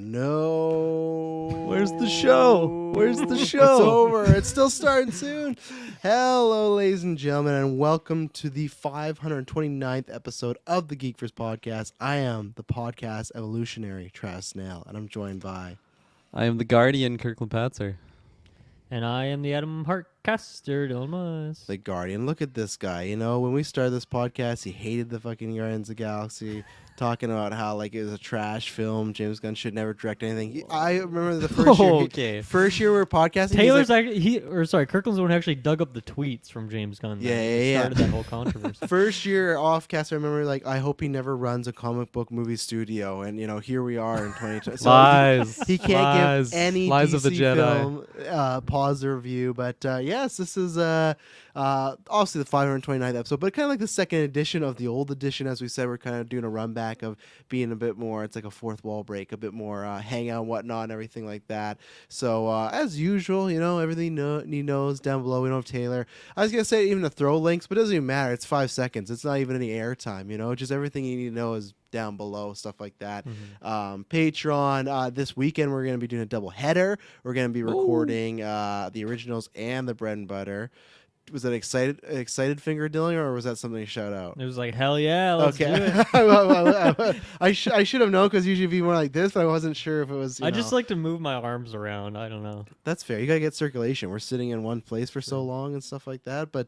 no. Where's the show? Where's the show? It's over. It's still starting soon. Hello, ladies and gentlemen, and welcome to the 529th episode of the GeekVerse Podcast. I am the podcast evolutionary, Travis Snail, and I'm joined by... I am the Guardian, Kirklin Patzer. And I am the Adam Hartcaster, Dylan Moss. The Guardian. Look at this guy. You know, when we started this podcast, he hated the fucking Guardians of the Galaxy, talking about how like it was a trash film. James Gunn should never direct anything. I remember the first year we were podcasting. Taylor's Kirkland's the one who actually dug up the tweets from James Gunn. Started that whole controversy. First year off cast, I remember like I hope he never runs a comic book movie studio, and you know here we are in 2020. So lies. He can't give any lies DC of the Jedi film positive review, but yes, this is obviously the 529th episode, but kind of like the second edition of the old edition. As we said, we're kind of doing a run back of being a bit more, it's like a fourth wall break, a bit more hangout and whatnot and everything like that. So as usual, you know, everything he knows down below. We don't have Taylor. I was going to say even to throw links, but it doesn't even matter. It's 5 seconds. It's not even any airtime, you know, just everything you need to know is down below, stuff like that. Patreon, this weekend we're going to be doing a double header. We're going to be recording the originals and the bread and butter. Was that excited finger Dylan, or was that something to shout out? It was like, hell yeah, let's do it. I should have known, because usually it'd be more like this, but I wasn't sure if it was, just like to move my arms around. I don't know. That's fair. You got to get circulation. We're sitting in one place for so long and stuff like that. But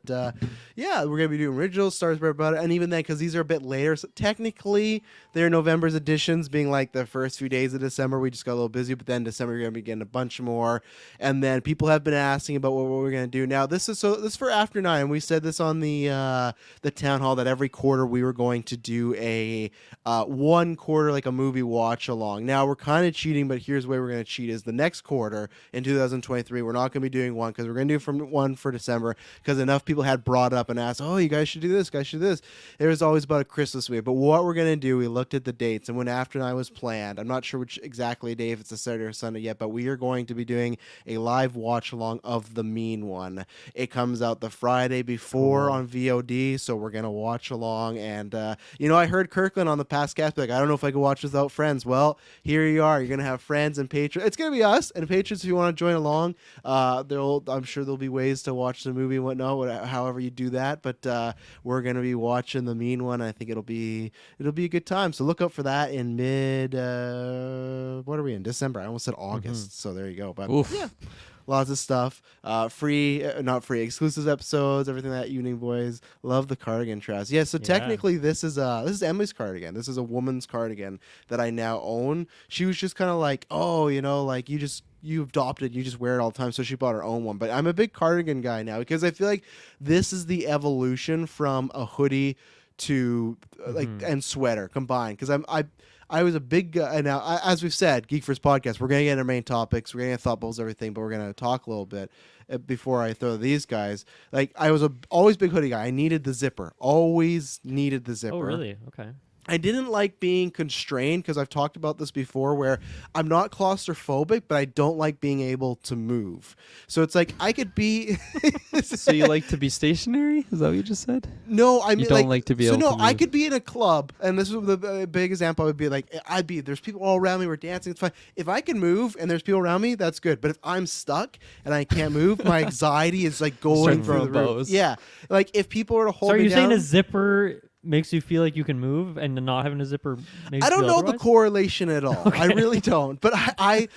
yeah, we're going to be doing originals, Stars Bread Butter, and even then, because these are a bit later, so technically they're November's editions, being like the first few days of December. We just got a little busy, but then December we're going to be getting a bunch more. And then people have been asking about what we're going to do. Now, this is for After 9. We said this on the town hall that every quarter we were going to do a 1 quarter, like a movie watch along. Now we're kind of cheating, but here's the way we're going to cheat: is the next quarter in 2023 we're not going to be doing one, because we're going to do one for December, because enough people had brought up and asked, oh, you guys should do this, guys should do this. It was always about a Christmas week. But what we're going to do, we looked at the dates, and when After 9 was planned, I'm not sure which exactly day, if it's a Saturday or Sunday yet, but we are going to be doing a live watch along of The Mean One. It comes out the Friday before on VOD, so we're gonna watch along. And you know, I heard Kirklin on the past cast be like, I don't know if I could watch without friends. Well, here you are. You're gonna have friends and patrons. It's gonna be us and patrons if you want to join along. I'm sure there'll be ways to watch the movie and whatnot, however you do that. But we're gonna be watching The Mean One. I think it'll be a good time. So look out for that in what are we in? December. I almost said August. So there you go. But yeah. Lots of stuff, not free, exclusive episodes, everything that Evening Boys. Love the cardigan, Travis. Yeah, so technically this is Emily's cardigan. This is a woman's cardigan that I now own. She was just kind of like, oh, you know, like you adopted, you just wear it all the time. So she bought her own one. But I'm a big cardigan guy now, because I feel like this is the evolution from a hoodie to and sweater combined. Because I was a big guy. Now, as we've said, GeekVerse Podcast, we're going to get into main topics. We're going to get thought bubbles, everything, but we're going to talk a little bit before I throw these guys. Like, I was always big hoodie guy. I needed the zipper. Always needed the zipper. Oh, really? Okay. I didn't like being constrained, because I've talked about this before, where I'm not claustrophobic, but I don't like being able to move. So it's like I could be... So you like to be stationary? Is that what you just said? No, I mean, you don't like to be able to move. I could be in a club, and this is the big example. I would be like, there's people all around me, we're dancing, it's fine. If I can move and there's people around me, that's good. But if I'm stuck and I can't move, my anxiety is like going through the roof. Yeah, like if people were to hold me down... So are you saying a zipper makes you feel like you can move, and not having a zipper makes I don't you know otherwise? the correlation at all. Okay. I really don't. But I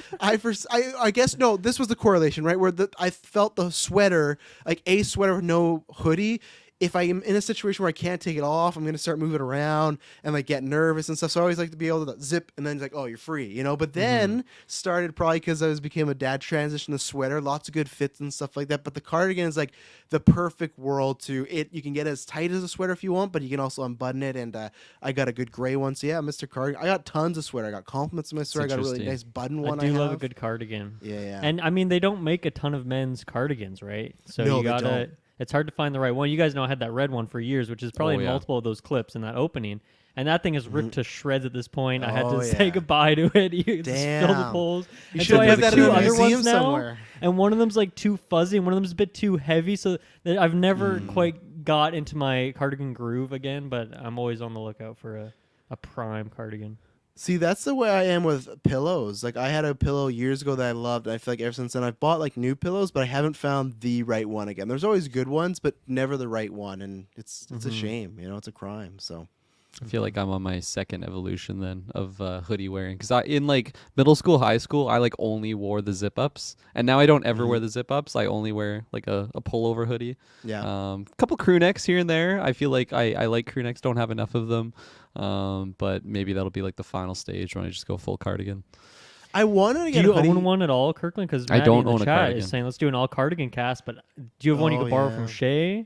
guess no. This was the correlation, right? Where I felt the sweater, like a sweater with no hoodie. If I am in a situation where I can't take it off, I'm going to start moving around and like get nervous and stuff. So I always like to be able to zip, and then it's like, oh, you're free, you know? But then started probably because I became a dad, transition to sweater, lots of good fits and stuff like that. But the cardigan is like the perfect world to it. You can get as tight as a sweater if you want, but you can also unbutton it. And I got a good gray one. So yeah, Mr. Cardigan. I got tons of sweater. I got compliments on my sweater. I got a really nice button one. I love a good cardigan. Yeah. And I mean, they don't make a ton of men's cardigans, right? So no, you gotta... It's hard to find the right one. You guys know I had that red one for years, which is probably multiple of those clips in that opening. And that thing is ripped to shreds at this point. I had to say goodbye to it. You just fill the holes. You should have that in a museum somewhere. And one of them's like too fuzzy, and one of them's a bit too heavy. So I've never quite got into my cardigan groove again, but I'm always on the lookout for a prime cardigan. See, that's the way I am with pillows. Like, I had a pillow years ago that I loved. And I feel like ever since then, I've bought like new pillows, but I haven't found the right one again. There's always good ones, but never the right one, and it's a shame. You know, it's a crime. So. I feel like I'm on my second evolution then of hoodie wearing, because in like middle school, high school, I like only wore the zip ups, and now I don't ever wear the zip ups. I only wear like a pullover hoodie. Yeah. Couple crew necks here and there. I feel like I like crew necks. Don't have enough of them. But maybe that'll be like the final stage when I just go full cardigan. I wanted to get. Do you a hoodie. own one at all, Kirkland? Because I don't in the own a chat cardigan. is saying let's do an all cardigan cast. But do you have one you could borrow from Shay?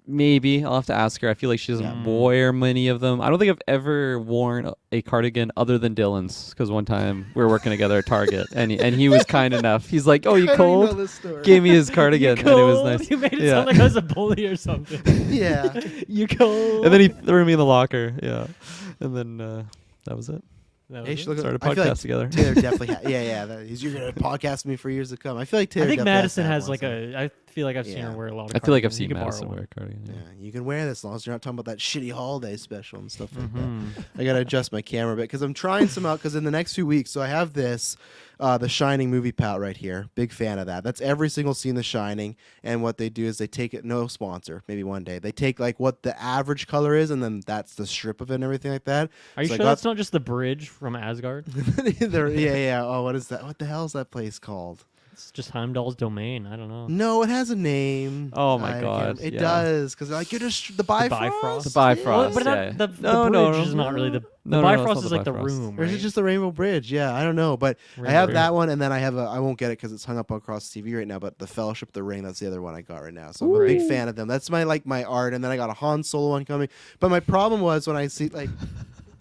Maybe I'll have to ask her. I feel like she doesn't wear many of them. I don't think I've ever worn a cardigan other than Dylan's, because one time we were working together at Target, and he was kind enough. He's like, "Oh, you cold?" Gave me his cardigan, and it was nice. You made it sound like I was a bully or something. Yeah. You cold? And then he threw me in the locker. Yeah, and then that was it. Hey, Started a I feel podcast like together. Taylor definitely you're going to podcast with me for years to come. I feel like Taylor I think definitely Madison has has like I feel like I've seen her Yeah. wear a lot of I feel like I've cardigans. seen You could borrow Madison one. wear a cardigan. Yeah, you can wear this as long as you're not talking about that shitty holiday special and stuff like Mhm. that. I got to adjust my camera a bit because I'm trying some out because in the next few weeks, so I have this, The Shining movie palette right here. Big fan of that. That's every single scene The Shining. And what they do is they take it, no sponsor, maybe one day. They take like what the average color is and then that's the strip of it and everything like that. Are you So I sure got- that's not just the bridge from Asgard? Yeah. Oh, what is that? What the hell is that place called? It's just Heimdall's domain. I don't know. No, it has a name. Oh my I God, can't- It yeah. does because like you're just the Bifrost. Bifrost? The Bifrost. Well, but yeah. the No, bridge no, is not really the No, Bifrost it's not is the like the Bifrost. room. Or is right? it just the Rainbow Bridge? Yeah, I don't know, but I Rainbow have Bridge. that one, and then I have I won't get it because it's hung up across the TV right now. But the Fellowship of the Ring, that's the other one I got right now. So I'm a big fan of them. That's my my art, and then I got a Han Solo one coming. But my problem was when I see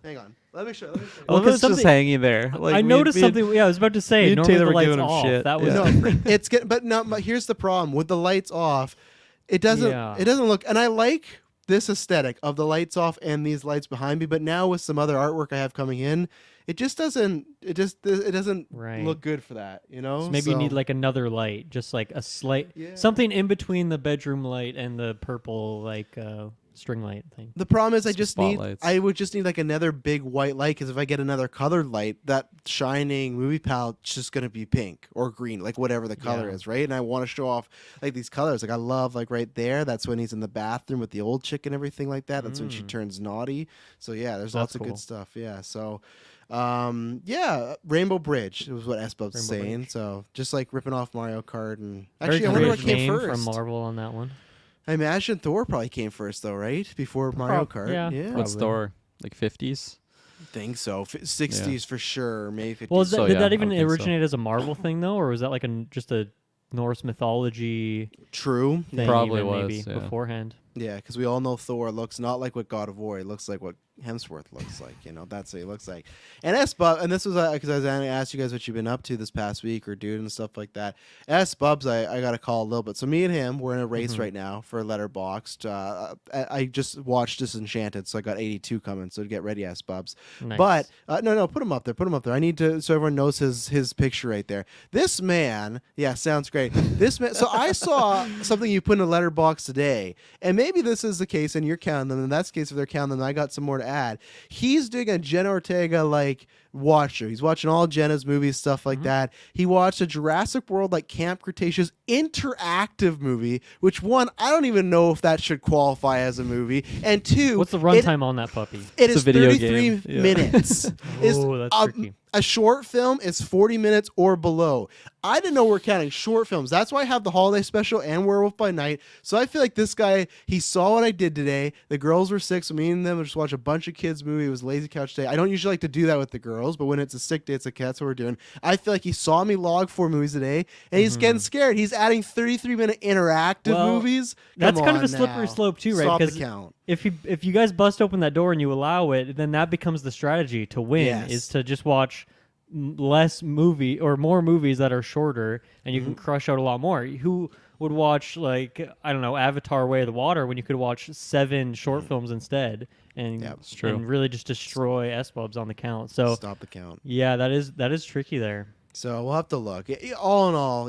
hang on, let me show you. Well, because it's just something- hanging there. Like, I noticed me and- something. Yeah, I was about to say. me and Normally Taylor the were lights giving him off. shit. That was Yeah. No, it's getting, but no. But here's the problem with the lights off. It doesn't. Yeah. It doesn't look. And I like this aesthetic of the lights off and these lights behind me. But now with some other artwork I have coming in, it just doesn't. It doesn't Right. look good for that. You know. So maybe you need like another light, just like a slight something in between the bedroom light and the purple string light thing. The problem is Spotlights. I would just need like another big white light because if I get another colored light, that Shining movie palette's just gonna be pink or green, like whatever the color Yeah. is, right? And I want to show off like these colors. Like I love like right there. That's when he's in the bathroom with the old chick and everything like that. That's when she turns naughty. So yeah, there's lots of cool. good stuff. Yeah. So. Rainbow Bridge was what S-Bub's Rainbow saying. Bridge. So just like ripping off Mario Kart and Very actually, I wonder what creative came name first. from Marvel on that one. I imagine Thor probably came first though, right? Before Mario Kart. yeah. What's Probably. Thor? Like 50s? Think so. 60s for sure, maybe 50s. Well, So, did yeah, that I even would think so. originate as a Marvel thing though, or was that like just a Norse mythology True. thing? Probably even, was, maybe yeah. beforehand. Yeah, because we all know Thor looks not like what God of War. He looks like what Hemsworth looks like. You know, that's what he looks like. And S-Bub, and this was because I was going to ask you guys what you've been up to this past week or doing and stuff like that. S-Bubs, I got to call a little bit. So me and him, we're in a race right now for Letterboxd. I just watched Disenchanted, so I got 82 coming. So get ready, S-Bubs. Nice. But no, put him up there. Put him up there. I need to so everyone knows his picture right there. This man, yeah, sounds great. This man. So I saw something you put in a letterbox today, and maybe this is the case, and you're counting them. And that's the case if they're counting them. I got some more to add. He's doing a Jenna Ortega like watcher. He's watching all Jenna's movies, stuff like that. He watched a Jurassic World like Camp Cretaceous interactive movie, which one I don't even know if that should qualify as a movie, and two, What's the runtime on that puppy? It It's is a video 33 game. Yeah. minutes. Oh, that's tricky. A short film is 40 minutes or below. I didn't know we're counting short films. That's why I have the holiday special and Werewolf by Night. So I feel like this guy, he saw what I did today. The girls were sick, so me and them would just watch a bunch of kids' movie. It was lazy couch day. I don't usually like to do that with the girls, but when it's a sick day, that's what we're doing. I feel like he saw me log 4 movies today, and he's getting scared. He's adding 33-minute interactive Well, movies. That's Come kind of a on slippery now. slope too, right? Stop the Because count. if you guys bust open that door and you allow it, then that becomes the strategy to win Yes. is to just watch less movie or more movies that are shorter, and you can crush out a lot more. Who would watch like I don't know Avatar: Way of the Water when you could watch 7 short films instead, and true. and really just destroy S-Bubs on the count. So Stop the count. yeah, that is tricky there. So we'll have to look. All in all,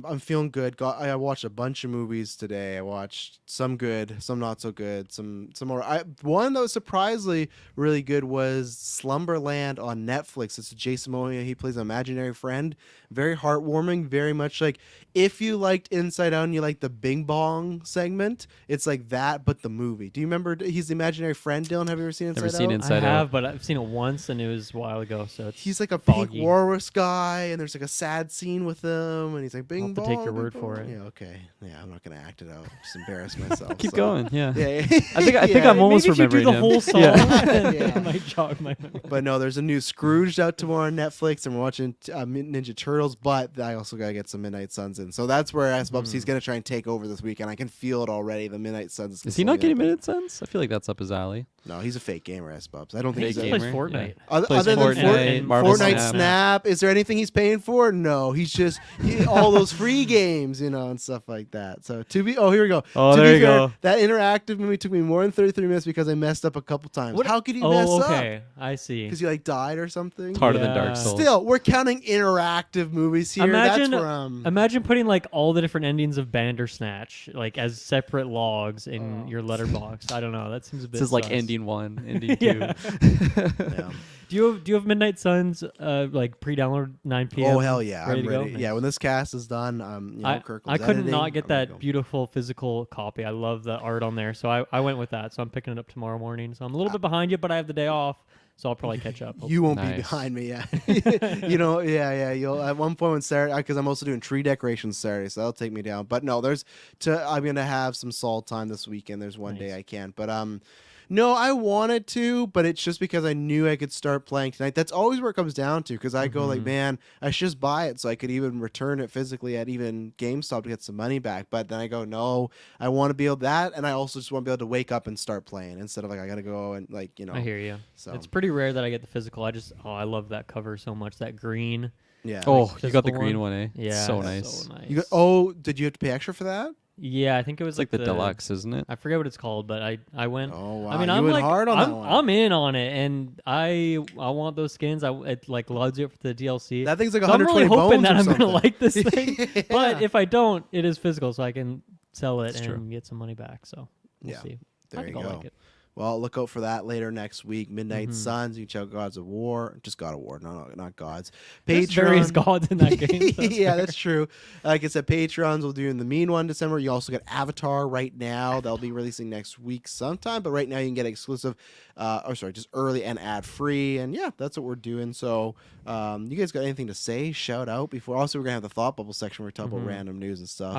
I'm feeling good. I watched a bunch of movies today. I watched some good, some not so good, some more. One that was surprisingly really good was Slumberland on Netflix. It's Jason Momoa. He plays an imaginary friend. Very heartwarming. Very much like if you liked Inside Out and you like the Bing Bong segment, it's like that, but the movie. Do you remember? He's the imaginary friend. Dylan, have you ever seen Inside Out? Never seen Inside Out. I have, but I've seen it once, and it was a while ago. So he's like a foggy. pink walrus guy, and there's like a sad scene with him, and he's like, "Bing I'll have bong." to take your word bing for bong. it. Yeah, okay. Yeah, I'm not gonna act it out. Just embarrass myself. Keep so. going. Yeah. Yeah. I think I'm almost Maybe if you do remembering the him. whole song, Yeah. Yeah. it might jog my memory. But no, there's a new Scrooge out tomorrow on Netflix, and we're watching Ninja Turtles. But I also gotta get some Midnight Suns in. So that's where he's gonna try and take over this weekend. I can feel it already. The Midnight Suns. Is he not getting Midnight Suns? I feel like that's up his alley. No, he's a fake gamer, S-Bubs. I don't think Fake he's He a plays gamer? Fortnite. Other Plays than Fortnite, Marvel Fortnite Snap. Snap, is there anything he's paying for? No, he's just all those free games, and stuff like that. So here we go. Oh, to there be you fair, go. That interactive movie took me more than 33 minutes because I messed up a couple times. How could you mess up? Okay, I see. Because you died or something. It's harder than Yeah. Dark Souls. Still, we're counting interactive movies here. Imagine, That's where imagine putting all the different endings of Bandersnatch as separate logs in your letterbox. I don't know. That seems a bit. This is like sus. ending 1, ending 2. Yeah. yeah. Do you have Midnight Suns pre-download 9 p.m.? Oh hell yeah, ready I'm to go? ready. Nice. Yeah, when this cast is done, Kirklin's I couldn't editing, not get I'm ready to that go. beautiful physical copy. I love the art on there, so I went with that. So I'm picking it up tomorrow morning. So I'm a little bit behind you, but I have the day off, so I'll probably catch up. You won't be Nice. behind me yet. You'll at one point when Saturday, because I'm also doing tree decorations Saturday, so that'll take me down. But no, I'm gonna have some Saul time this weekend. There's one day I can't, but no, I wanted to, but it's just because I knew I could start playing tonight. That's always where it comes down to, because I go man, I should just buy it so I could even return it physically at even GameStop to get some money back. But then I go, no, I want to be able to that, and I also just want to be able to wake up and start playing instead of I gotta go and I hear you. So It's pretty rare that I get the physical. I love that cover so much. That green. yeah. Oh, you got the physical green one, eh? Yeah, So that's nice. nice. Did you have to pay extra for that? Yeah, I think it was It's like the deluxe, isn't it? I forget what it's called, but I went. Oh wow. I mean, you I'm went hard on that one. I'm in on it, and I want those skins. It loads you up for the DLC. That thing's like So I'm 120 really hoping bones that or I'm gonna something. like this thing. Yeah. But if I don't, it is physical, so I can sell it That's and true. get some money back. So we'll Yeah, see. there I think you I'll go. like it. Well, look out for that later next week. Midnight Suns. You can check out Gods of War. Just God of War, not Gods. There's various gods in that game. So that's yeah, fair. that's true. Like I said, Patreons will do in the mean one December. You also get Avatar right now. They'll be releasing next week sometime. But right now you can get exclusive, just early and ad free. And yeah, that's what we're doing. So you guys got anything to say? Shout out before. Also, we're gonna have the thought bubble section where we talk about random news and stuff.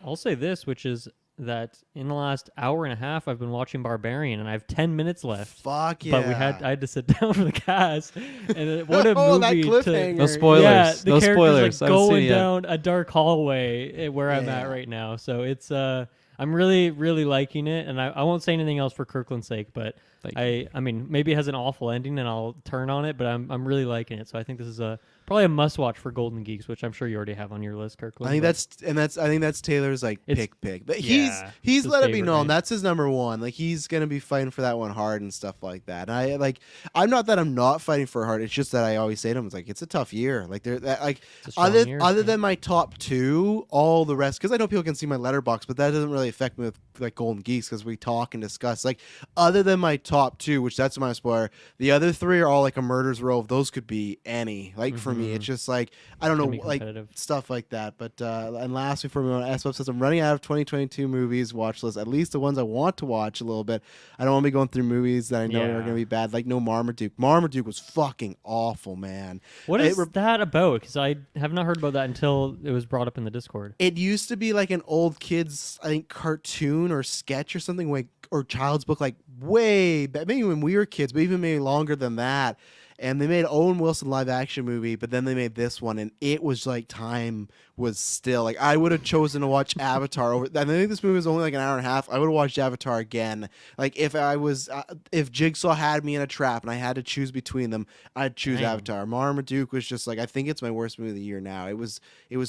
I'll say this, which is that in the last hour and a half, I've been watching Barbarian, and I have 10 minutes left. Fuck yeah! But I had to sit down for the cast, and what a Oh, that movie! cliffhanger. No spoilers. Yeah, the No character's spoilers. I haven't seen going it yet. down a dark hallway where I'm at Yeah. right now. So it's I'm really really liking it, and I won't say anything else for Kirklin's sake, but Thank I mean maybe it has an awful ending, and I'll turn on it, but I'm really liking it. So I think this is probably a must watch for Golden Geeks, which I'm sure you already have on your list, Kirkland. I think that's Taylor's pick. But he's his let it be favorite, known right? that's his number one. Like he's gonna be fighting for that one hard and stuff like that. And I'm not that I'm not fighting for it hard. It's just that I always say to him, it's like it's a tough year. Like It's a strong year, other yeah. than my top two, all the rest, because I know people can see my letterbox, but that doesn't really affect me with Golden Geeks because we talk and discuss. Like other than my top two, which that's my spoiler, the other three are all like a murder's row. Those could be any. Like for me, it's just like I don't Gonna know, be like competitive. stuff like that. But and last before we went on, SWF says I'm running out of 2022 movies watch list. At least the ones I want to watch a little bit. I don't want to be going through movies that I know are going to be bad. Like no Marmaduke. Marmaduke was fucking awful, man. What is that about? Because I have not heard about that until it was brought up in the Discord. It used to be like an old kid's, I think, cartoon or sketch or something, like or child's book, like way back, maybe when we were kids, but even maybe longer than that. And they made Owen Wilson live action movie, but then they made this one, and it was like time was still like I would have chosen to watch Avatar over. I think this movie was only like an hour and a half. I would have watched Avatar again. Like if I was if Jigsaw had me in a trap and I had to choose between them, I'd choose Damn. Avatar. Marmaduke was just like I think it's my worst movie of the year now. It was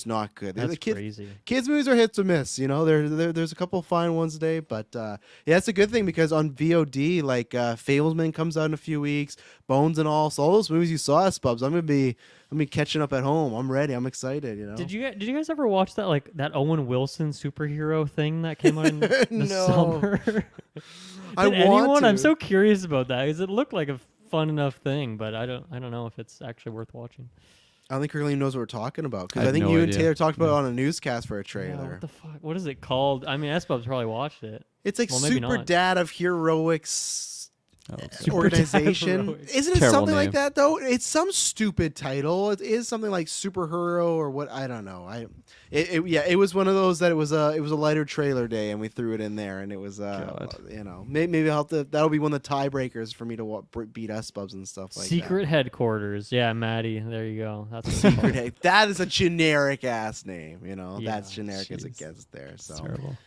not good. That's The crazy. Kids movies are hits or miss, there's a couple of fine ones today, but yeah, it's a good thing because on VOD, like Fablesman comes out in a few weeks, Bones and All, all those movies you saw as Spubs. I'm gonna be catching up at home. I'm ready. I'm excited. You know. Did you guys ever watch that Owen Wilson superhero thing that came out in the No. summer? Did anyone? I'm so curious about that because it looked like a fun enough thing, but I don't know if it's actually worth watching. I don't think Kirklin knows what we're talking about because I I think have you no and idea. Taylor talked about it on a newscast for a Yeah, trailer. what the fuck? What is it called? I mean, S-Bub's probably watched it. It's like Well, maybe Super not. Dad of Heroics Super organization. Dad of Isn't it Terrible something like name. that though? It's some stupid title. It is something like superhero or what? I don't know. It was one of those that it was a lighter trailer day and we threw it in there and it was God. maybe I'll have to, that'll be one of the tiebreakers for me to beat S-Bubs and stuff like Secret Headquarters. Yeah, Maddie. There you go. That's that. Secret Head. That is a generic ass name. You know, Yeah, that's generic as it jeez. gets there. So It's terrible.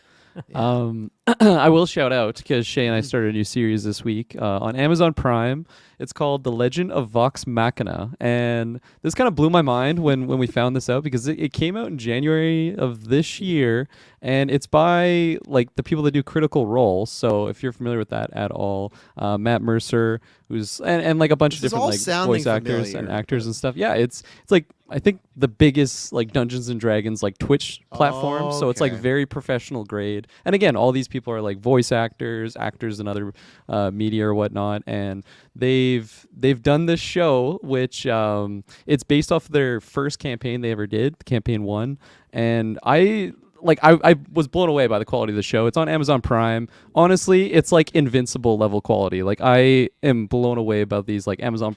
yeah. I will shout out because Shay and I started a new series this week on Amazon Prime. It's called The Legend of Vox Machina, and this kind of blew my mind when we found this out because it came out in January of this year, and it's by like the people that do Critical Role. So if you're familiar with that at all, Matt Mercer, who's and like a bunch This is of different all like sounding voice actors and familiar, actors but- and stuff. Yeah, it's like I think the biggest like Dungeons and Dragons like Twitch platform. So it's like Okay. very professional grade. And again, all these people are like voice actors in other media or whatnot, and they've done this show which it's based off their first campaign they ever did, campaign 1, and I was blown away by the quality of the show. It's on Amazon Prime. Honestly, it's like Invincible level quality. Like I am blown away about these like Amazon.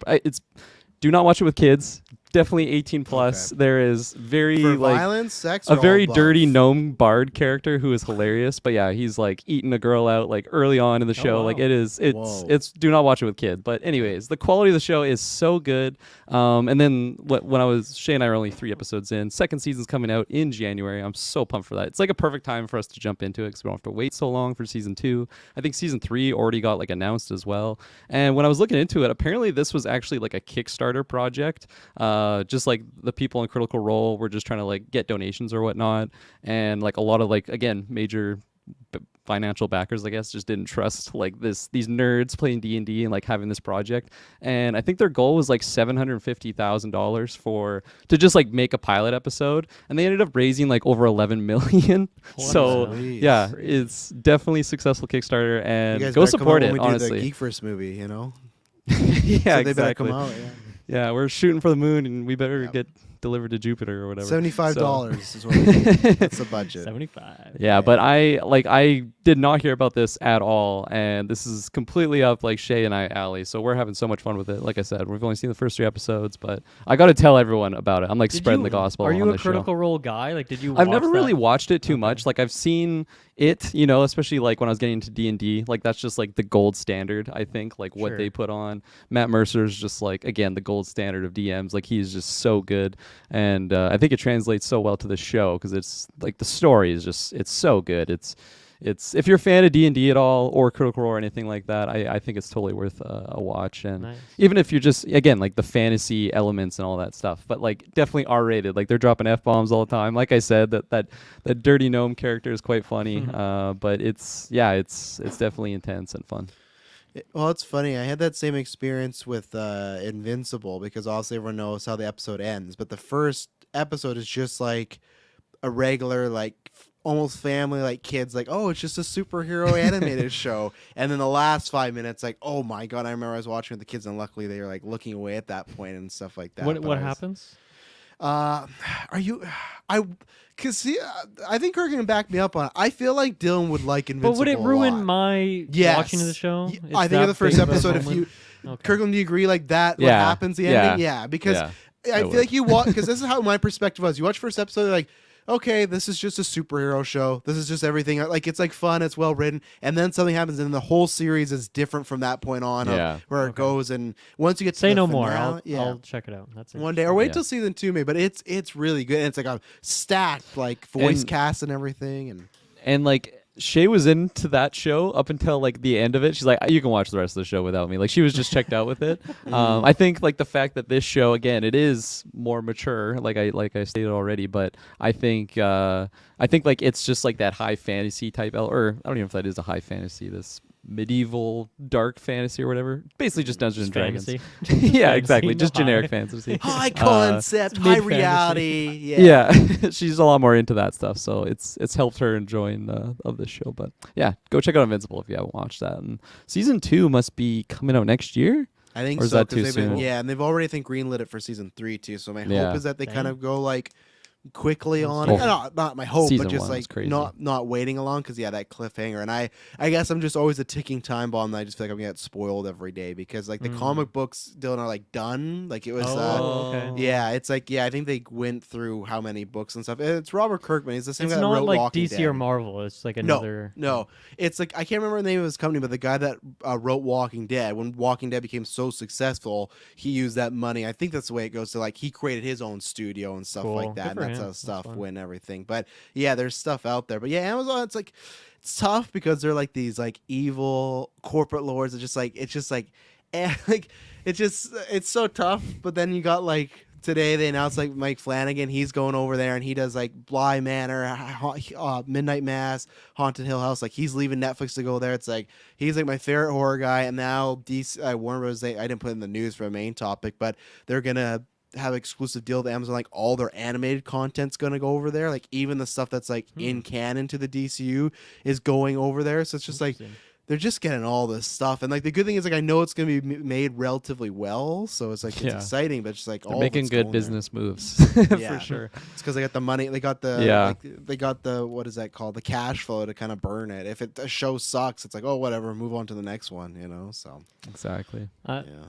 Do not watch it with kids. Definitely 18 plus. Okay. There is very For like violence, sex, a or very all dirty above? gnome bard character who is hilarious. But yeah, he's like eating a girl out like early on in the show. wow. Like it's Whoa. do not watch it with kid. But anyways, the quality of the show is so good. And then when Shay and I are only 3 episodes in, second season's coming out in January. I'm so pumped for that. It's like a perfect time for us to jump into it because we don't have to wait so long for season 2. I think season 3 already got like announced as well. And when I was looking into it, apparently this was actually like a Kickstarter project. Just like the people in Critical Role were just trying to like get donations or whatnot, and like a lot of like again major financial backers I guess just didn't trust like these nerds playing D&D and like having this project, and I think their goal was like $750,000 to just like make a pilot episode, and they ended up raising like over 11 million. So Jeez. yeah, it's definitely a successful Kickstarter, You and guys go better come support out it when we honestly. do the GeekVerse movie, you know. Yeah, So they better exactly. come out. Yeah. Yeah, we're shooting for the moon, and we better Yep. get delivered to Jupiter or whatever. $75 is what we think. That's the budget. 75. Yeah, but I did not hear about this at all, and this is completely up like Shay and I alley. So we're having so much fun with it. Like I said, we've only seen the first 3 episodes, but I got to tell everyone about it. I'm like spreading the gospel. Are you on a this Critical show. Role guy? Like, did you? I've never watch really that? watched it too Okay. much. Like I've seen it, you know, especially like when I was getting into D&D. Like that's just like the gold standard. I think like what Sure. they put on. Matt Mercer's just like again the gold standard of DMs. Like he's just so good, and I think it translates so well to the show because it's like the story is just it's so good. It's if you're a fan of D&D at all or Critical Role or anything like that, I think it's totally worth a watch. And Nice. even if you're just again like the fantasy elements and all that stuff, but like definitely R-rated. Like they're dropping F-bombs all the time. Like I said, that dirty gnome character is quite funny. But it's definitely intense and fun. Well, it's funny. I had that same experience with Invincible because obviously everyone knows how the episode ends, but the first episode is just like a regular like almost family like kids like, oh, it's just a superhero animated show, and then the last 5 minutes like, oh my god, I remember I was watching with the kids and luckily they were like looking away at that point and stuff like that. What But what I was- happens? Are you? Cause see, I think Kirk can back me up on it. I feel like Dylan would like Invincible. But would it a ruin lot. my Yes. watching of the show? Y- It's I think in that the first big of a episode, if moment? you, Okay. Kirkland, do you agree like that? What Yeah. happens the Yeah. ending? Yeah, because Yeah, I I feel would. like you watch because this is how my perspective was. You watch first episode, you're like, okay, this is just a superhero show. This is just everything. Like it's like fun. It's well written, and then something happens, and the whole series is different from that point on. Yeah. Of where it goes, and once you get to Say the no more. finale- I'll check it out. That's it. one day or wait Yeah. till season 2 maybe, but it's really good. And it's like a stacked like voice And- cast and everything, and like Shay was into that show up until like the end of it. She's like, you can watch the rest of the show without me. Like she was just checked out with it. I think like the fact that this show again, it is more mature, like I stated already, but I think like it's just like that high fantasy type, or I don't even know if that is a high fantasy. This medieval dark fantasy or whatever. Basically just Dungeons and Dragons. Fantasy. Yeah, exactly. Fantasy, Just no generic high. fantasy. High concept, high mid-fantasy. reality. Yeah, she's a lot more into that stuff, so it's helped her enjoying of this show. But yeah, go check out Invincible if you haven't watched that. And season 2 must be coming out next year. I think Or is so. that 'Cause too they've been- soon? yeah, and they've already, I think, greenlit it for season 3 too. So my Yeah. hope is that they kind Dang. of go like quickly on Oh. it. Not my hope, Season but just 1 was like crazy. not waiting along, because that cliffhanger. And I guess I'm just always a ticking time bomb that I just feel like I'm gonna get spoiled every day, because like the comic books, Dylan, are like done. Like it was. Okay. Yeah, it's like I think they went through how many books and stuff. It's Robert Kirkman. He's the same It's guy that not wrote like Walking DC Dead. or Marvel. It's like another. No, it's like I can't remember the name of his company, but the guy that wrote Walking Dead, when Walking Dead became so successful, he used that money. I think that's the way it goes. To like he created his own studio and stuff Cool. like that, Good and for that's him. how That's stuff fun. went and everything. But yeah, there's stuff out there. But yeah, Amazon, it's like it's tough because they're like these like evil corporate lords. It's just like it's so tough. But then you got like. Today they announced like Mike Flanagan, he's going over there and he does like Bly Manor, Midnight Mass, Haunted Hill House. Like he's leaving Netflix to go there. It's like he's like my favorite horror guy. And now DC, Warner Bros. I didn't put in the news for a main topic, but they're gonna have an exclusive deal with Amazon. Like all their animated content's gonna go over there. Like even the stuff that's like in canon to the DCU is going over there. So it's just like. They're just getting all this stuff, and like the good thing is like I know it's gonna be made relatively well, so it's like it's exciting, but it's just like They're all making of it's good going business moves Yeah. for sure. It's because they got the money, they got the they got the what is that called, the cash flow to kind of burn it. If a show sucks, it's like oh whatever, move on to the next one, So Exactly.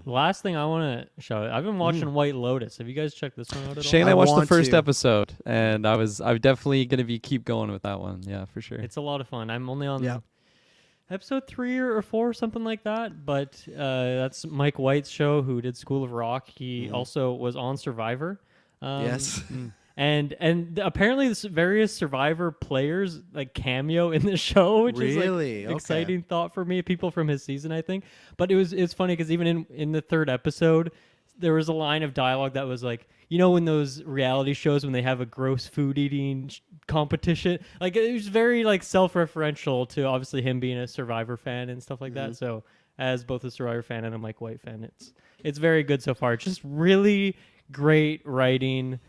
Last thing I want to show. I've been watching White Lotus. Have you guys checked this one out at all? Shane and I watched the want first to. episode, and I'm definitely gonna keep going with that one. Yeah, for sure. It's a lot of fun. I'm only on Yeah. episode 3 or 4, something like that. But that's Mike White's show, who did School of Rock. He also was on Survivor. Yes. And apparently this various Survivor players like cameo in the show, which is Really? like Okay. exciting thought for me. People from his season, I think. But it's funny because even in the 3rd episode, there was a line of dialogue that was like, you know, in those reality shows when they have a gross food eating competition, like it was very like self-referential to obviously him being a Survivor fan and stuff like that. So as both a Survivor fan and a Mike White fan, it's very good so far. Just really great writing,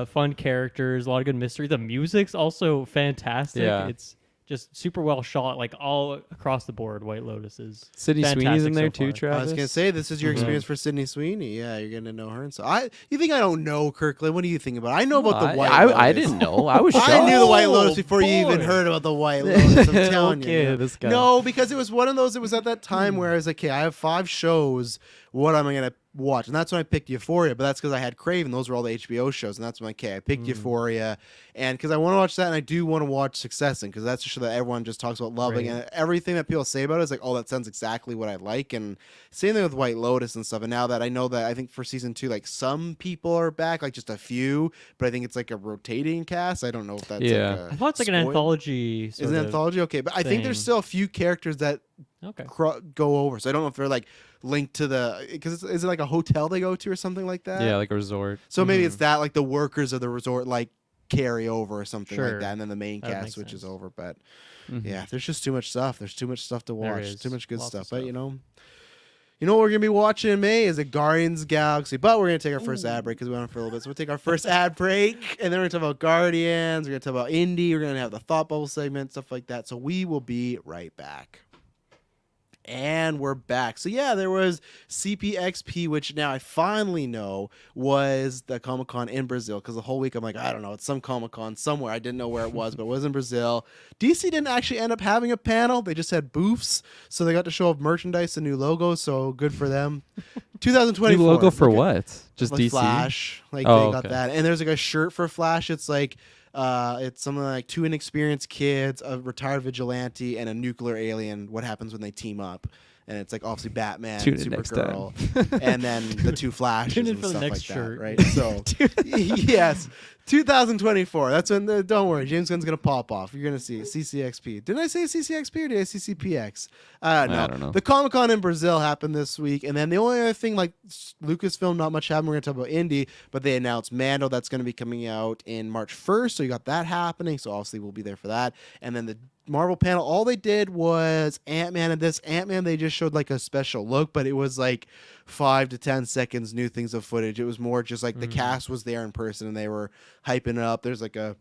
fun characters, a lot of good mystery. The music's also fantastic. Yeah. It's just super well shot, like all across the board. White Lotus is Sydney Sweeney's in fantastic there so too, far. Travis. I was gonna say this is your experience for Sydney Sweeney. Yeah, you're gonna know her, and so you think I don't know Kirkland? What do you think about? I know about the White Lotus. I didn't know. I was shocked. I knew the White Lotus before you even boy. heard about the White Lotus. I'm telling Okay, you. this guy. No, because it was one of those. It was at that time where I was like, okay, I have 5 shows. What am I gonna watch? And that's when I picked Euphoria. But that's because I had Crave, and those were all the HBO shows. And that's when I picked Euphoria, and because I want to watch that, and I do want to watch Succession, because that's a show that everyone just talks about loving, Right. and everything that people say about it is like, oh, that sounds exactly what I like. And same thing with White Lotus and stuff. And now that I know that, I think for season 2, like some people are back, like just a few, but I think it's like a rotating cast. I don't know if that's Yeah. like a I thought it's like an spoil- anthology. Is it an anthology? Okay, but I think there's thing. still a few characters that Okay. go over. So I don't know if they're like linked to the, because is it like a hotel they go to or something like that? Yeah, like a resort. So maybe it's that, like the workers of the resort like carry over or something like Sure. that, and then the main That cast makes switches sense. over. But yeah, there's just too much stuff. There's too much stuff to There watch. is. Too much good Lots stuff. of But stuff. you know what we're gonna be watching in May is a Guardians of the Galaxy. But we're gonna take our first ad break because we went on for a little bit. So we'll take our first ad break, and then we're gonna talk about Guardians. We're gonna talk about indie. We're gonna have the thought bubble segment, stuff like that. So we will be right back. And we're back. So yeah, there was CPXP, which now I finally know was the Comic-Con in Brazil, because the whole week I'm like, I don't know, it's some Comic-Con somewhere. I didn't know where it was, but it was in Brazil. DC didn't actually end up having a panel. They just had booths, so they got to show off merchandise and new logos, so good for them. 2024. New logo for Look at- what? Just like DC? Flash. Like Oh, they got okay. that. And there's like a shirt for Flash. It's like it's something like 2 inexperienced kids, a retired vigilante, and a nuclear alien. What happens when they team up? And it's like obviously Batman, Tune in next Supergirl, and then the 2 Flashes Tune in and for the stuff next like shirt. that, right? So yes, 2024. That's when. Don't worry, James Gunn's gonna pop off. You're gonna see CCXP. Didn't I say CCXP or did I say CCPX? No. I don't know. The Comic-Con in Brazil happened this week, and then the only other thing, like Lucasfilm, not much happened. We're gonna talk about indie, but they announced Mando. That's gonna be coming out in March 1st, so you got that happening. So obviously we'll be there for that. And then the Marvel panel. All they did was Ant-Man, and this Ant-Man they just showed like a special look, but it was like 5 to 10 seconds new things of footage. It was more just like the cast was there in person and they were hyping it up. There's like a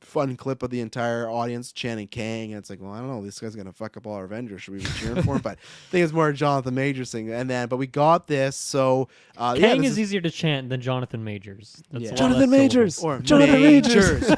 fun clip of the entire audience chanting Kang, and it's like, well, I don't know, this guy's gonna fuck up all our Avengers. Should we be cheering for him? But I think it's more Jonathan Majors thing. And then, but we got this. So Kang is easier to chant than Jonathan Majors. That's Jonathan Majors or Jonathan Majors.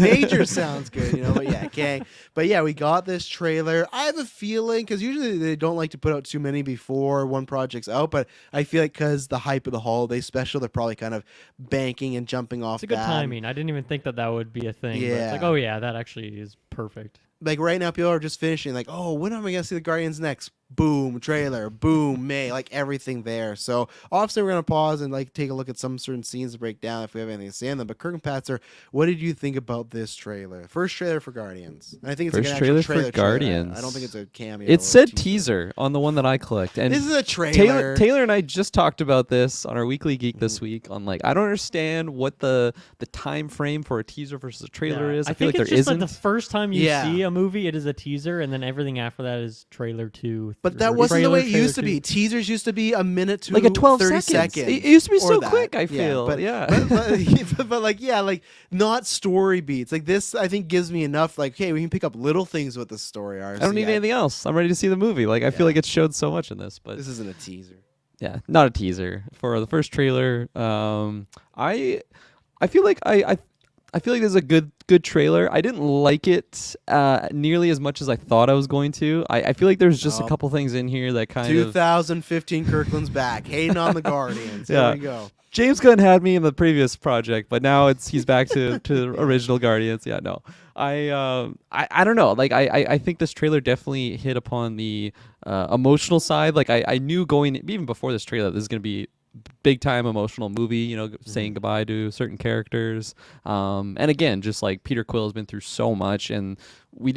Majors sounds good, you know. But yeah, Kang. But yeah, we got this trailer. I have a feeling because usually they don't like to put out too many before one project's out, but I feel like because the hype of the holiday special, they're probably kind of banking and jumping off. It's a good timing. I didn't even think that would be a thing. Yeah. But it's like, oh yeah, that actually is perfect. Like right now, people are just finishing. Like, oh, when am I gonna see the Guardians next? Boom, trailer. Boom, May. Like everything there. So obviously, we're gonna pause and like take a look at some certain scenes to break down if we have anything to say on them. But Kirk and Patzer, what did you think about this trailer? First trailer for Guardians. And I think it's first like an trailer actual trailer for Guardians. I don't think it's a cameo. It said teaser on the one that I clicked. And this is a trailer. Taylor and I just talked about this on our weekly Geek this week. On like, I don't understand what the time frame for a teaser versus a trailer is. I feel think like it's there just isn't. like the first time you see a movie, it is a teaser, and then everything after that is trailer 2. But that wasn't the way it used to be. Teasers used to be a minute to like a 12 30 seconds. It used to be so that. quick, I feel. But like, yeah, like not story beats. Like this, I think gives me enough. Like, hey, we can pick up little things with the story arc. I don't need anything else. I'm ready to see the movie. Like, I feel like it showed so much in this. But this isn't a teaser. Yeah, not a teaser for the first trailer. I feel like I feel like this is a good trailer. I didn't like it nearly as much as I thought I was going to. I feel like there's just a couple things in here that kind 2015 Kirklin's back, hating on the Guardians. There we go. James Gunn had me in the previous project, but now he's back to original Guardians. Yeah, no. I don't know. Like I think this trailer definitely hit upon the emotional side. Like I knew going even before this trailer this is going to be big time emotional movie, you know, saying goodbye to certain characters. And again, just like Peter Quill has been through so much, and we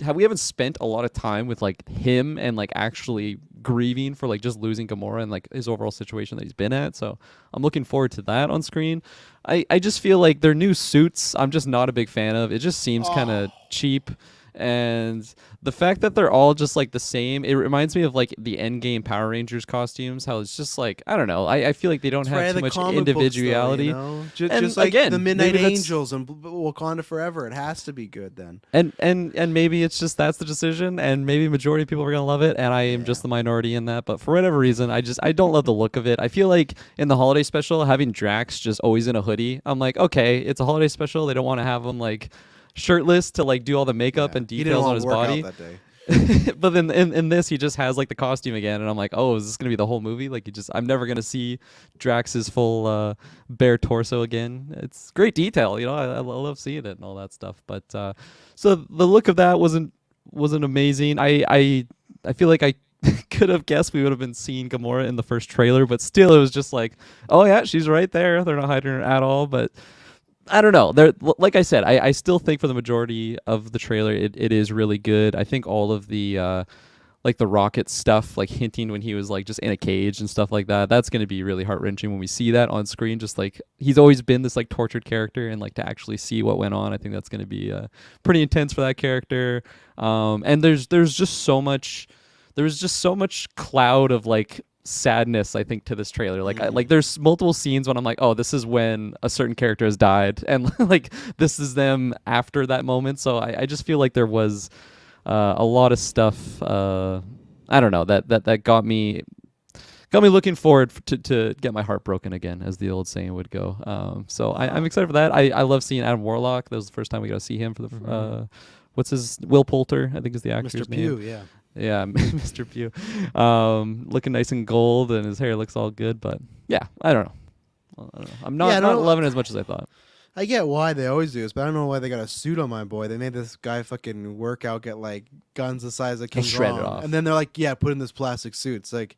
haven't spent a lot of time with like him and like actually grieving for like just losing Gamora and like his overall situation that he's been at. So I'm looking forward to that on screen. I just feel like their new suits I'm just not a big fan of. It just seems kind of cheap. And the fact that they're all just like the same, it reminds me of like the Endgame Power Rangers costumes. How it's just like, I don't know. I feel like they don't have too much individuality. Books, though, you know? Just like again, the Midnight Angels and Wakanda Forever. It has to be good then. And maybe it's just that's the decision, and maybe majority of people are gonna love it, and I am just the minority in that. But for whatever reason, I don't love the look of it. I feel like in the holiday special, having Drax just always in a hoodie, I'm like, okay, it's a holiday special. They don't want to have him like shirtless to like do all the makeup and details on his body. That day. But then in this he just has like the costume again, and I'm like, oh, is this gonna be the whole movie? Like I'm never gonna see Drax's full bare torso again. It's great detail, you know. I love seeing it and all that stuff. But so the look of that wasn't amazing. I feel like I could have guessed we would have been seeing Gamora in the first trailer, but still it was just like, oh yeah, she's right there. They're not hiding her at all. But I don't know. Like I said, I still think for the majority of the trailer, it is really good. I think all of the like the Rocket stuff, like hinting when he was like just in a cage and stuff like that, that's going to be really heart-wrenching when we see that on screen. Just like he's always been this like tortured character, and like to actually see what went on, I think that's going to be pretty intense for that character. And there's just so much cloud of like sadness, I think, to this trailer. Like like there's multiple scenes when I'm like, oh, this is when a certain character has died, and like this is them after that moment. So I just feel like there was a lot of stuff I don't know that got me looking forward to get my heart broken again, as the old saying would go. So I'm excited for that. I love seeing Adam Warlock. That was the first time we got to see him for the what's his Will Poulter, I think is the actor's name. Mr. Pugh, yeah. Yeah, Mr. Pugh. Looking nice and gold, and his hair looks all good. But yeah, I don't know. I'm not loving it as much as I thought. I get why they always do this, but I don't know why they got a suit on my boy. They made this guy fucking work out, get like guns the size of King shred it Kong, off. and then they're like, yeah, put in this plastic suit. It's like,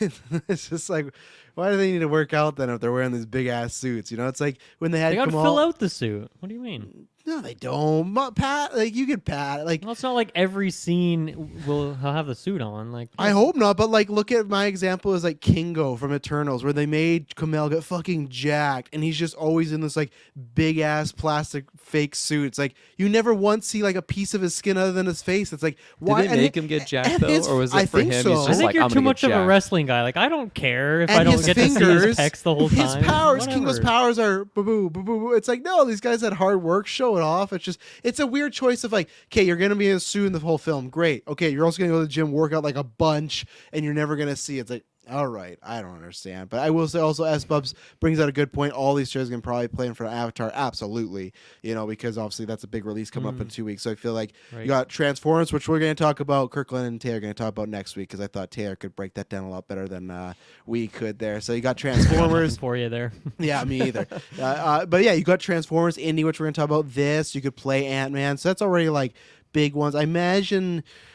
it's just like, why do they need to work out then if they're wearing these big ass suits? You know, it's like when they had they got to Kamal. fill out the suit. What do you mean? No, they don't. Pat, like you could pat. Like well, it's not like every scene he'll have the suit on. Like I hope not, but like look at my example is like Kingo from Eternals, where they made Kumail get fucking jacked, and he's just always in this like big ass plastic fake suit. It's like you never once see like a piece of his skin other than his face. It's like why Did they make him get jacked though, or was it I for think him? so. He's I just think like, you're I'm too gonna much get of a jacked. wrestling guy. Like I don't care if And I don't his get to see fingers, his pecs the whole time. His powers, Whatever. Kingo's powers are boo boo boo boo. It's like no, these guys had hard work. Show it off. It's a weird choice of like, okay, you're gonna be in a suit in the whole film. Great. Okay, you're also gonna go to the gym, work out like a bunch, and you're never gonna see it. It's like, all right, I don't understand. But I will say also, S Bubs brings out a good point. All these shows can probably play in front of Avatar, absolutely. Because obviously that's a big release coming up in 2 weeks. So I feel like you got Transformers, which we're going to talk about. Kirklin and Taylor are going to talk about next week because I thought Taylor could break that down a lot better than we could there. So you got Transformers. for you there. Yeah, me either. But yeah, you got Transformers, Indie, which we're going to talk about. This, you could play Ant-Man. So that's already like big ones.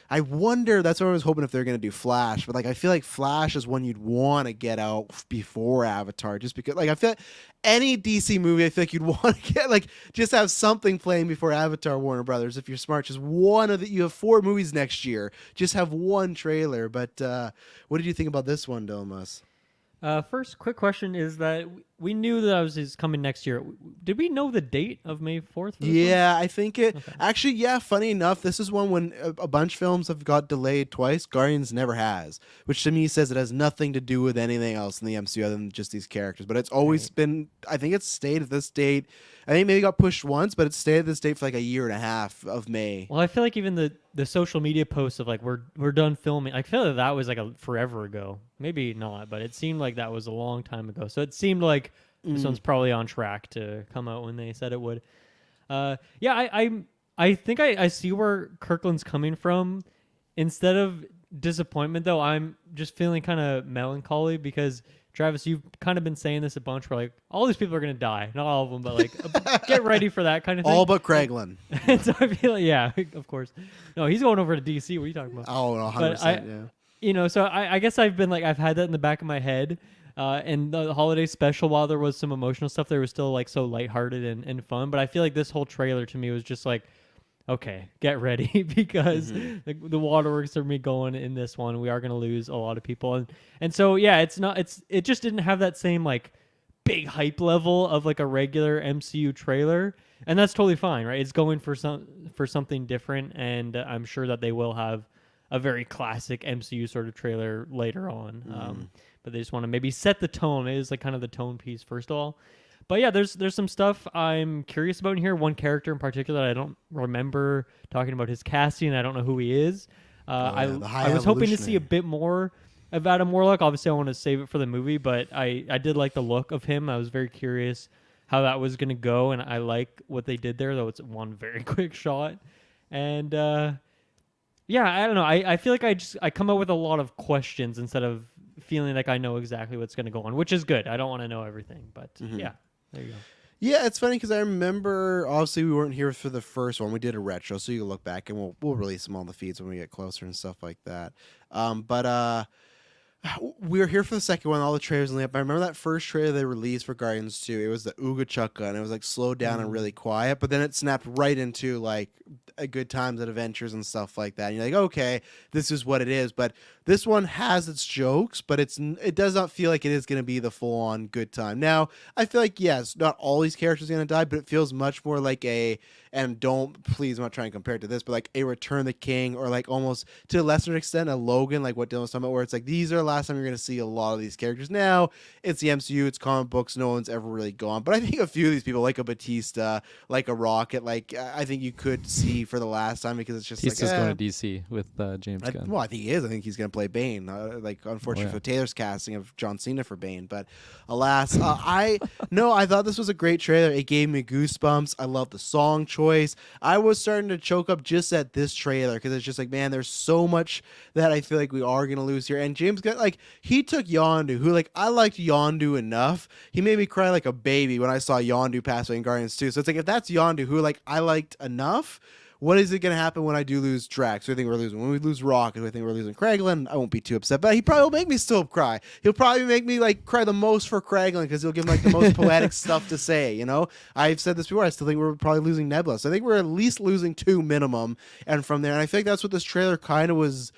I wonder, that's what I was hoping if they're going to do Flash, but like I feel like Flash is one you'd want to get out before Avatar, just because like I feel like any DC movie I feel like you'd want to get like just have something playing before Avatar. Warner Brothers, if you're smart, just one of you have 4 movies next year, just have one trailer. But what did you think about this one, Domas? First, quick question is that we knew that was coming next year. Did we know the date of May 4th? Yeah, I think it. Okay. Actually, yeah, funny enough, this is one when a bunch of films have got delayed twice. Guardians never has, which to me says it has nothing to do with anything else in the MCU other than just these characters. But it's always been, I think it's stayed at this date. I think maybe got pushed once, but it stayed at this date for like a year and a half of May. Well, I feel like even the social media posts of like we're done filming, I feel like that was like a forever ago. Maybe not, but it seemed like that was a long time ago. So it seemed like this one's probably on track to come out when they said it would. I think I see where Kirkland's coming from. Instead of disappointment, though, I'm just feeling kind of melancholy because Travis, you've kind of been saying this a bunch where like all these people are gonna die, not all of them, but like get ready for that kind of thing. All but Kirklin. And so I feel like, yeah, of course. No, he's going over to DC. What are you talking about? Oh, 100%. Yeah. So I guess I've been like I've had that in the back of my head. And the holiday special, while there was some emotional stuff, there was still like so lighthearted and fun. But I feel like this whole trailer to me was just like, okay, get ready because the waterworks are me going in this one. We are going to lose a lot of people, and so yeah, it just didn't have that same like big hype level of like a regular MCU trailer, and that's totally fine, right? It's going for something different, and I'm sure that they will have a very classic MCU sort of trailer later on. But they just want to maybe set the tone. It is like kind of the tone piece first of all. But yeah, there's some stuff I'm curious about in here. One character in particular, I don't remember talking about his casting. I don't know who he is. I was hoping to see a bit more of Adam Warlock. Obviously, I want to save it for the movie, but I did like the look of him. I was very curious how that was going to go, and I like what they did there, though it's one very quick shot. And yeah, I don't know. I feel like I come up with a lot of questions instead of feeling like I know exactly what's going to go on, which is good. I don't want to know everything, but yeah. There you go. Yeah, it's funny because I remember, obviously, we weren't here for the first one. We did a retro, so you can look back, and we'll release them on the feeds when we get closer and stuff like that. But we were here for the second one, all the trailers and I remember that first trailer they released for Guardians 2. It was the Ooga Chukka, and it was like slowed down and really quiet, but then it snapped right into like a Good Times at Adventures and stuff like that. And you're like, okay, this is what it is. But this one has its jokes, but it does not feel like it is going to be the full-on good time. Now, I feel like, yes, not all these characters are going to die, but it feels much more like and please, I'm not trying to compare it to this, but like a Return of the King, or like almost to a lesser extent a Logan, like what Dylan was talking about, where it's like these are the last time you're going to see a lot of these characters. Now it's the MCU, it's comic books, no one's ever really gone. But I think a few of these people, like a Batista, like a Rocket, like I think you could see for the last time, because it's just Batista's like going to DC with James Gunn. Well, I think he is. I think he's going to play Bane. Unfortunately for Taylor's casting of John Cena for Bane, but alas, I thought this was a great trailer. It gave me goosebumps. I love the song choice. I was starting to choke up just at this trailer because it's just like, man, there's so much that I feel like we are going to lose here. And James Gunn, like, he took Yondu, who, like, I liked Yondu enough. He made me cry like a baby when I saw Yondu pass away in Guardians 2. So it's like, if that's Yondu, who, like, I liked enough, what is it going to happen when I do lose Drax? Do I think we're losing? When we lose Rocket, do I think we're losing Kirklin? I won't be too upset, but he probably will make me still cry. He'll probably make me like cry the most for Kirklin because he'll give him like the most poetic stuff to say. You know, I've said this before. I still think we're probably losing Nebula. So I think we're at least losing 2 minimum, and from there, and I think that's what this trailer kind of was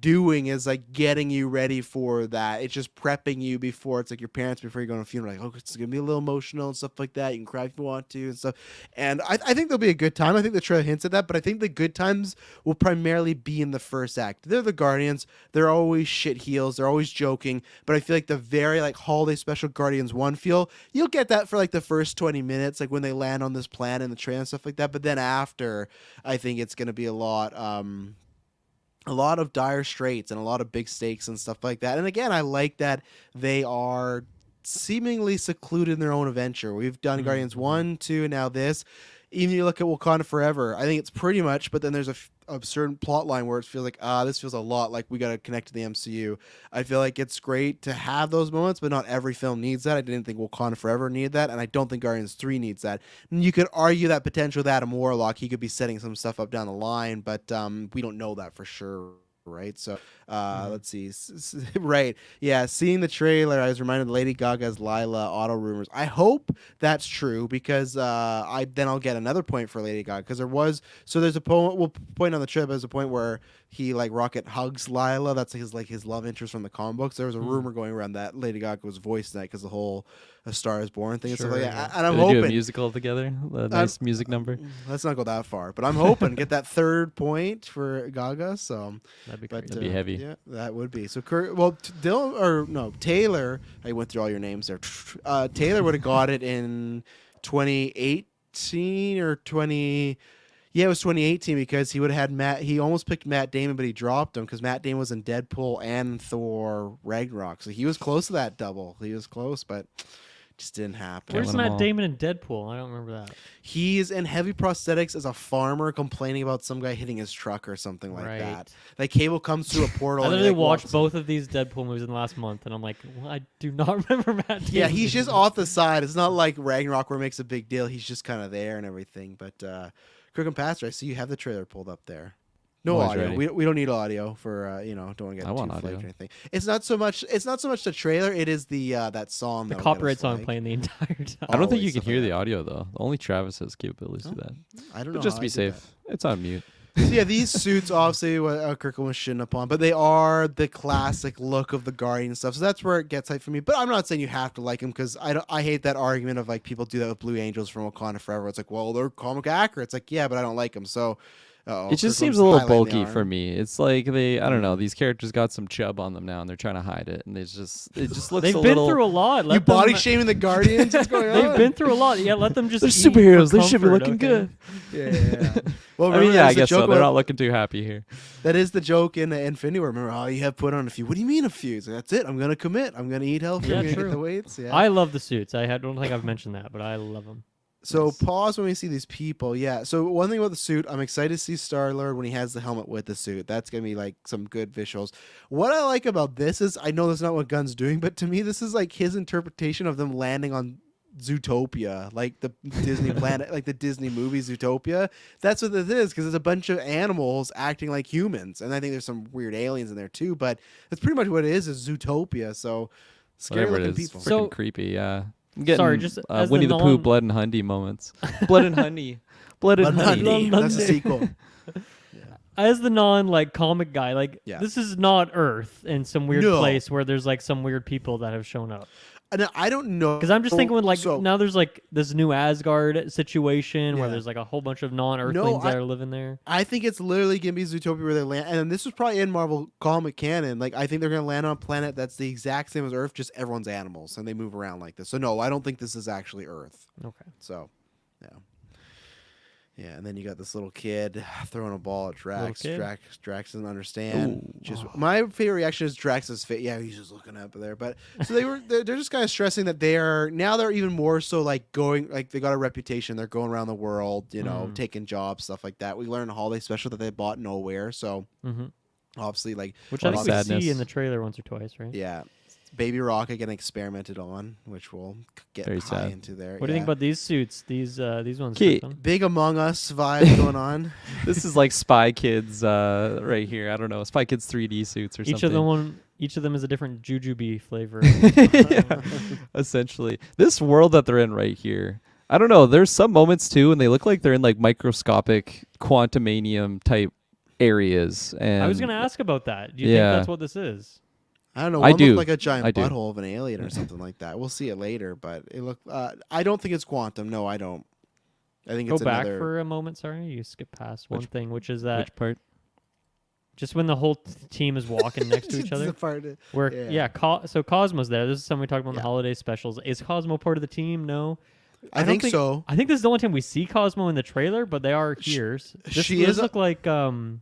doing, is like getting you ready for that. It's just prepping you before. It's like your parents before you go to a funeral, like, oh, it's gonna be a little emotional and stuff like that. You can cry if you want to and stuff. And I think there'll be a good time. I think the trailer hints at that, but I think the good times will primarily be in the first act. They're the Guardians. They're always shit heels. They're always joking. But I feel like the very like holiday special Guardians 1 feel, you'll get that for like the first 20 minutes, like when they land on this planet and the train and stuff like that. But then after, I think it's gonna be a lot of dire straits and a lot of big stakes and stuff like that. And again, I like that they are seemingly secluded in their own adventure. We've done Guardians 1, 2, and now this. Even you look at Wakanda Forever, I think it's pretty much, but then there's a certain plot line where it feels like, this feels a lot like we got to connect to the MCU. I feel like it's great to have those moments, but not every film needs that. I didn't think Wakanda Forever needed that, and I don't think Guardians 3 needs that. And you could argue that potential with Adam Warlock, he could be setting some stuff up down the line, but we don't know that for sure. Right, so let's see. Right, yeah. Seeing the trailer, I was reminded of Lady Gaga's Lila auto rumors. I hope that's true because I'll get another point for Lady Gaga because there's a point. We'll point on the trip. There's a point where he like Rocket hugs Lila. That's his love interest from the comic books. There was a rumor going around that Lady Gaga was voicing that because the whole A Star Is Born thing and stuff like that. And I'm hoping do a musical together, a nice music number. Let's not go that far, but I'm hoping to get that 3rd point for Gaga. So that'd be That'd be heavy. Yeah, that would be. So Taylor. I went through all your names there. Taylor would have got it in 2018 or 20. Yeah, it was 2018 because he would have had Matt. He almost picked Matt Damon, but he dropped him because Matt Damon was in Deadpool and Thor Ragnarok. So he was close to that double. He was close, but just didn't happen. Where's Matt Damon in Deadpool? I don't remember that. He's in heavy prosthetics as a farmer complaining about some guy hitting his truck or something like that. Like Cable comes through a portal. I literally watched both of these Deadpool movies in the last month, and I'm like, well, I do not remember Matt Damon. Yeah, he's just off the side. It's not like Ragnarok where it makes a big deal. He's just kind of there and everything. But Kirk and Pastor, I see you have the trailer pulled up there. No audio. We don't need audio for don't want to get too flaked or anything. It's not so much the trailer. It is the that song. The copyright song playing the entire time. I don't think you can hear the audio though. Only Travis has capabilities to that. I don't know. But just to be safe, it's on mute. So yeah, these suits obviously what Kirkland was shitting upon, but they are the classic look of the Guardian stuff. So that's where it gets hype for me. But I'm not saying you have to like them because I hate that argument of like people do that with Blue Angels from Wakanda Forever. It's like, well, they're comic accurate. It's like, yeah, but I don't like them. So. It just seems a little bulky for me. It's like I don't know, these characters got some chub on them now and they're trying to hide it, and it just looks They've been through a lot. You body shaming the Guardians? What's going on? They've been through a lot. Yeah, let them just. They're superheroes. They should be looking good. Yeah. Well, I mean, yeah, I guess so. They're not looking too happy here. That is the joke in Infinity War. Remember, you have put on a few. What do you mean a few? So that's it. I'm gonna commit. I'm gonna eat healthy. I'm gonna get the weights. Yeah. I love the suits. Don't think I've mentioned that, but I love them. So pause when we see these people. Yeah. So one thing about the suit, I'm excited to see Star-Lord when he has the helmet with the suit. That's going to be like some good visuals. What I like about this is, I know that's not what Gunn's doing, but to me, this is like his interpretation of them landing on Zootopia, like the Disney planet, like the Disney movie Zootopia. That's what this is, because it's a bunch of animals acting like humans. And I think there's some weird aliens in there too, but that's pretty much what it is Zootopia. So scary looking people. Freaking creepy, yeah. I'm getting Sorry, just Winnie the Pooh, Blood and Honey moments. Blood and Honey. Blood and Honey. That's a sequel. As the comic guy, this is not Earth in some weird place where there's like some weird people that have shown up. I don't know. Because I'm just thinking now there's like this new Asgard situation where there's like a whole bunch of non-Earthlings that are living there. I think it's literally going to be Zootopia where they land. And this was probably in Marvel comic canon. Like, I think they're going to land on a planet that's the exact same as Earth, just everyone's animals. And they move around like this. So, no, I don't think this is actually Earth. Okay. So, yeah. Yeah, and then you got this little kid throwing a ball at Drax. Drax doesn't understand. My favorite reaction is Drax's face. Yeah, he's just looking up there. But so they're just kind of stressing that they're even more so like going, like they got a reputation. They're going around the world, taking jobs, stuff like that. We learned a holiday special that they bought nowhere. So obviously, like, which I think we see in the trailer once or twice, right? Yeah. Baby Rocket getting experimented on, which we'll get Very high sad. into there. What do you think about these suits? These ones. Okay. Kirklin? Big Among Us vibe going on? This is like Spy Kids right here. I don't know, Spy Kids 3D suits or something. Each of them is a different jujube flavor. Yeah, essentially. This world that they're in right here, I don't know. There's some moments too, and they look like they're in like microscopic quantumanium type areas. And I was going to ask about that. Do you think that's what this is? I don't know. I One do. looked like a giant I do. butthole of an alien or something like that. We'll see it later, but it looked. I don't think it's quantum. No, I don't. I think it's Go back another. for a moment. Sorry, you skipped past one thing, which is that Which part? just when the whole team is walking next to each other. Yeah. So Cosmo's there. This is something we talked about in the Yeah. holiday specials. Is Cosmo part of the team? No. I think so. I think this is the only time we see Cosmo in the trailer, but they are here. She is look like the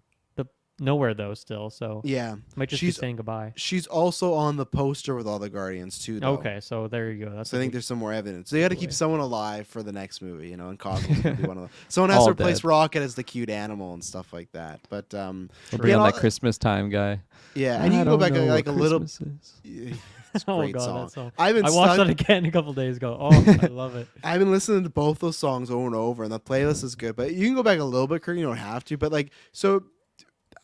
Nowhere though still, so Yeah. might just be saying goodbye. She's also on the poster with all the Guardians too. Though. Okay, so there you go. That's So I think there's some more evidence. They got to keep giveaway. someone alive for the next movie, you know, and Cosmo's gonna be one of them. Someone has All to replace dead. Rocket as the cute animal and stuff like that. But We'll bring yeah, on no, that Christmas time guy. yeah, and you can go back like a little. Christmas is. It's a Oh great god, song. that song. I've been I watched stuck- that again a couple days ago. Oh, I love it. I've been listening to both those songs over and over, and the playlist is good. But you can go back a little bit, Kirk. You don't have to. But like, so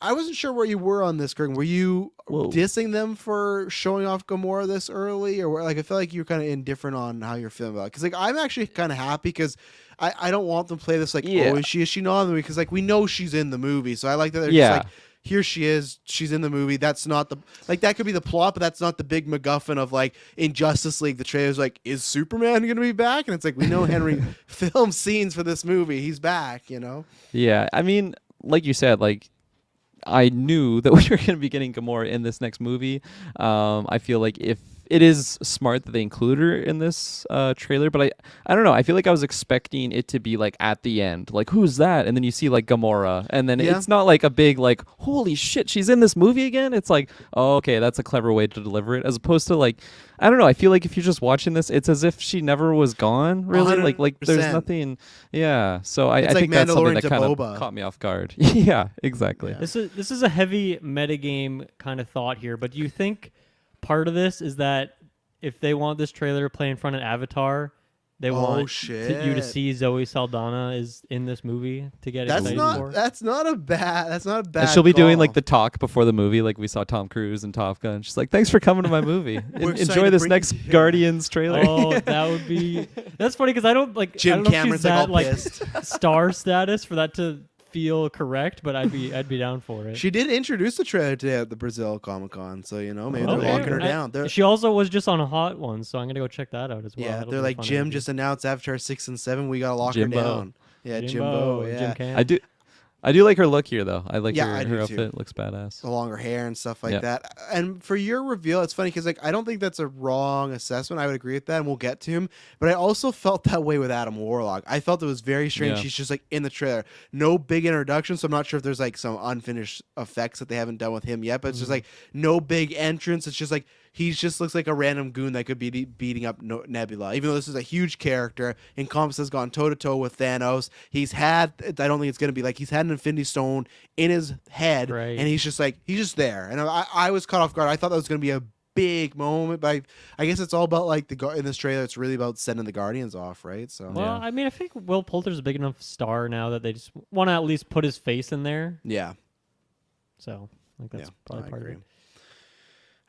I wasn't sure where you were on this, Kirk. Were you Whoa. dissing them for showing off Gamora this early, or like I feel like you're kind of indifferent on how you're feeling about it? Because like I'm actually kind of happy because I don't want them to play this like, Yeah. oh, is she not in the movie? Because like we know she's in the movie, so I like that they're Yeah. just like. Here she is. She's in the movie. That's not the that could be the plot, but that's not the big MacGuffin of like in Justice League. The trailer's like, is Superman going to be back? And it's like we know Henry filmed scenes for this movie. He's back. You know. Yeah, I mean, like you said, like I knew that we were going to be getting Gamora in this next movie. I feel like if it is smart that they include her in this trailer, but I don't know. I feel like I was expecting it to be like at the end, like who's that? And then you see like Gamora, and then Yeah. it's not like a big like holy shit, she's in this movie again. It's like, oh, okay, that's a clever way to deliver it, as opposed to like I don't know. I feel like if you're just watching this, it's as if she never was gone. Really, like there's 100%. nothing. Yeah. So I It's like think that's something Mandalorian that to kind Boba. of caught me off guard. Yeah, exactly. Yeah. This is a heavy metagame kind of thought here, but do you think part of this is that if they want this trailer to play in front of Avatar, they want you to see Zoe Saldana is in this movie to get That's excited for? not a bad. And she'll be doing like call. the talk before the movie, like we saw Tom Cruise and Top Gun. She's like, "Thanks for coming to my movie. We're excited Enjoy to this bring- next Guardians trailer." Oh, that would be. That's funny because I don't like. Jim I don't know if Cameron's she's like that all like pissed. star status for that to feel correct, but I'd be down for it. She did introduce the trailer today at the Brazil Comic Con, so you know maybe Okay. they're locking her down. They're, She also was just on a hot one, so I'm gonna go check that out as well. yeah, That'll they're be a like fun Jim interview. just announced Avatar 6 and 7. We gotta lock Jimbo. her down. Yeah, Jimbo. Yeah, Jim Cam. I do like her look here, though. I like Yeah, I do her too. outfit. Looks badass. the longer hair and stuff like Yeah. that. And for your reveal, it's funny because like I don't think that's a wrong assessment. I would agree with that, and we'll get to him. But I also felt that way with Adam Warlock. I felt it was very strange. Yeah. He's just like in the trailer, no big introduction. So I'm not sure if there's like some unfinished effects that they haven't done with him yet. But it's just like no big entrance. It's just like he just looks like a random goon that could be beating up Nebula. Even though this is a huge character, Encompass has gone toe to toe with Thanos. He's had. I don't think it's gonna be like he's had an Infinity Stone in his head, Right. and he's just there. And I was caught off guard. I thought that was gonna be a big moment, but I guess it's all about like in this trailer. It's really about sending the Guardians off, right? So Well, I mean, I think Will Poulter's a big enough star now that they just want to at least put his face in there. yeah, So I think that's probably I part agree. of it.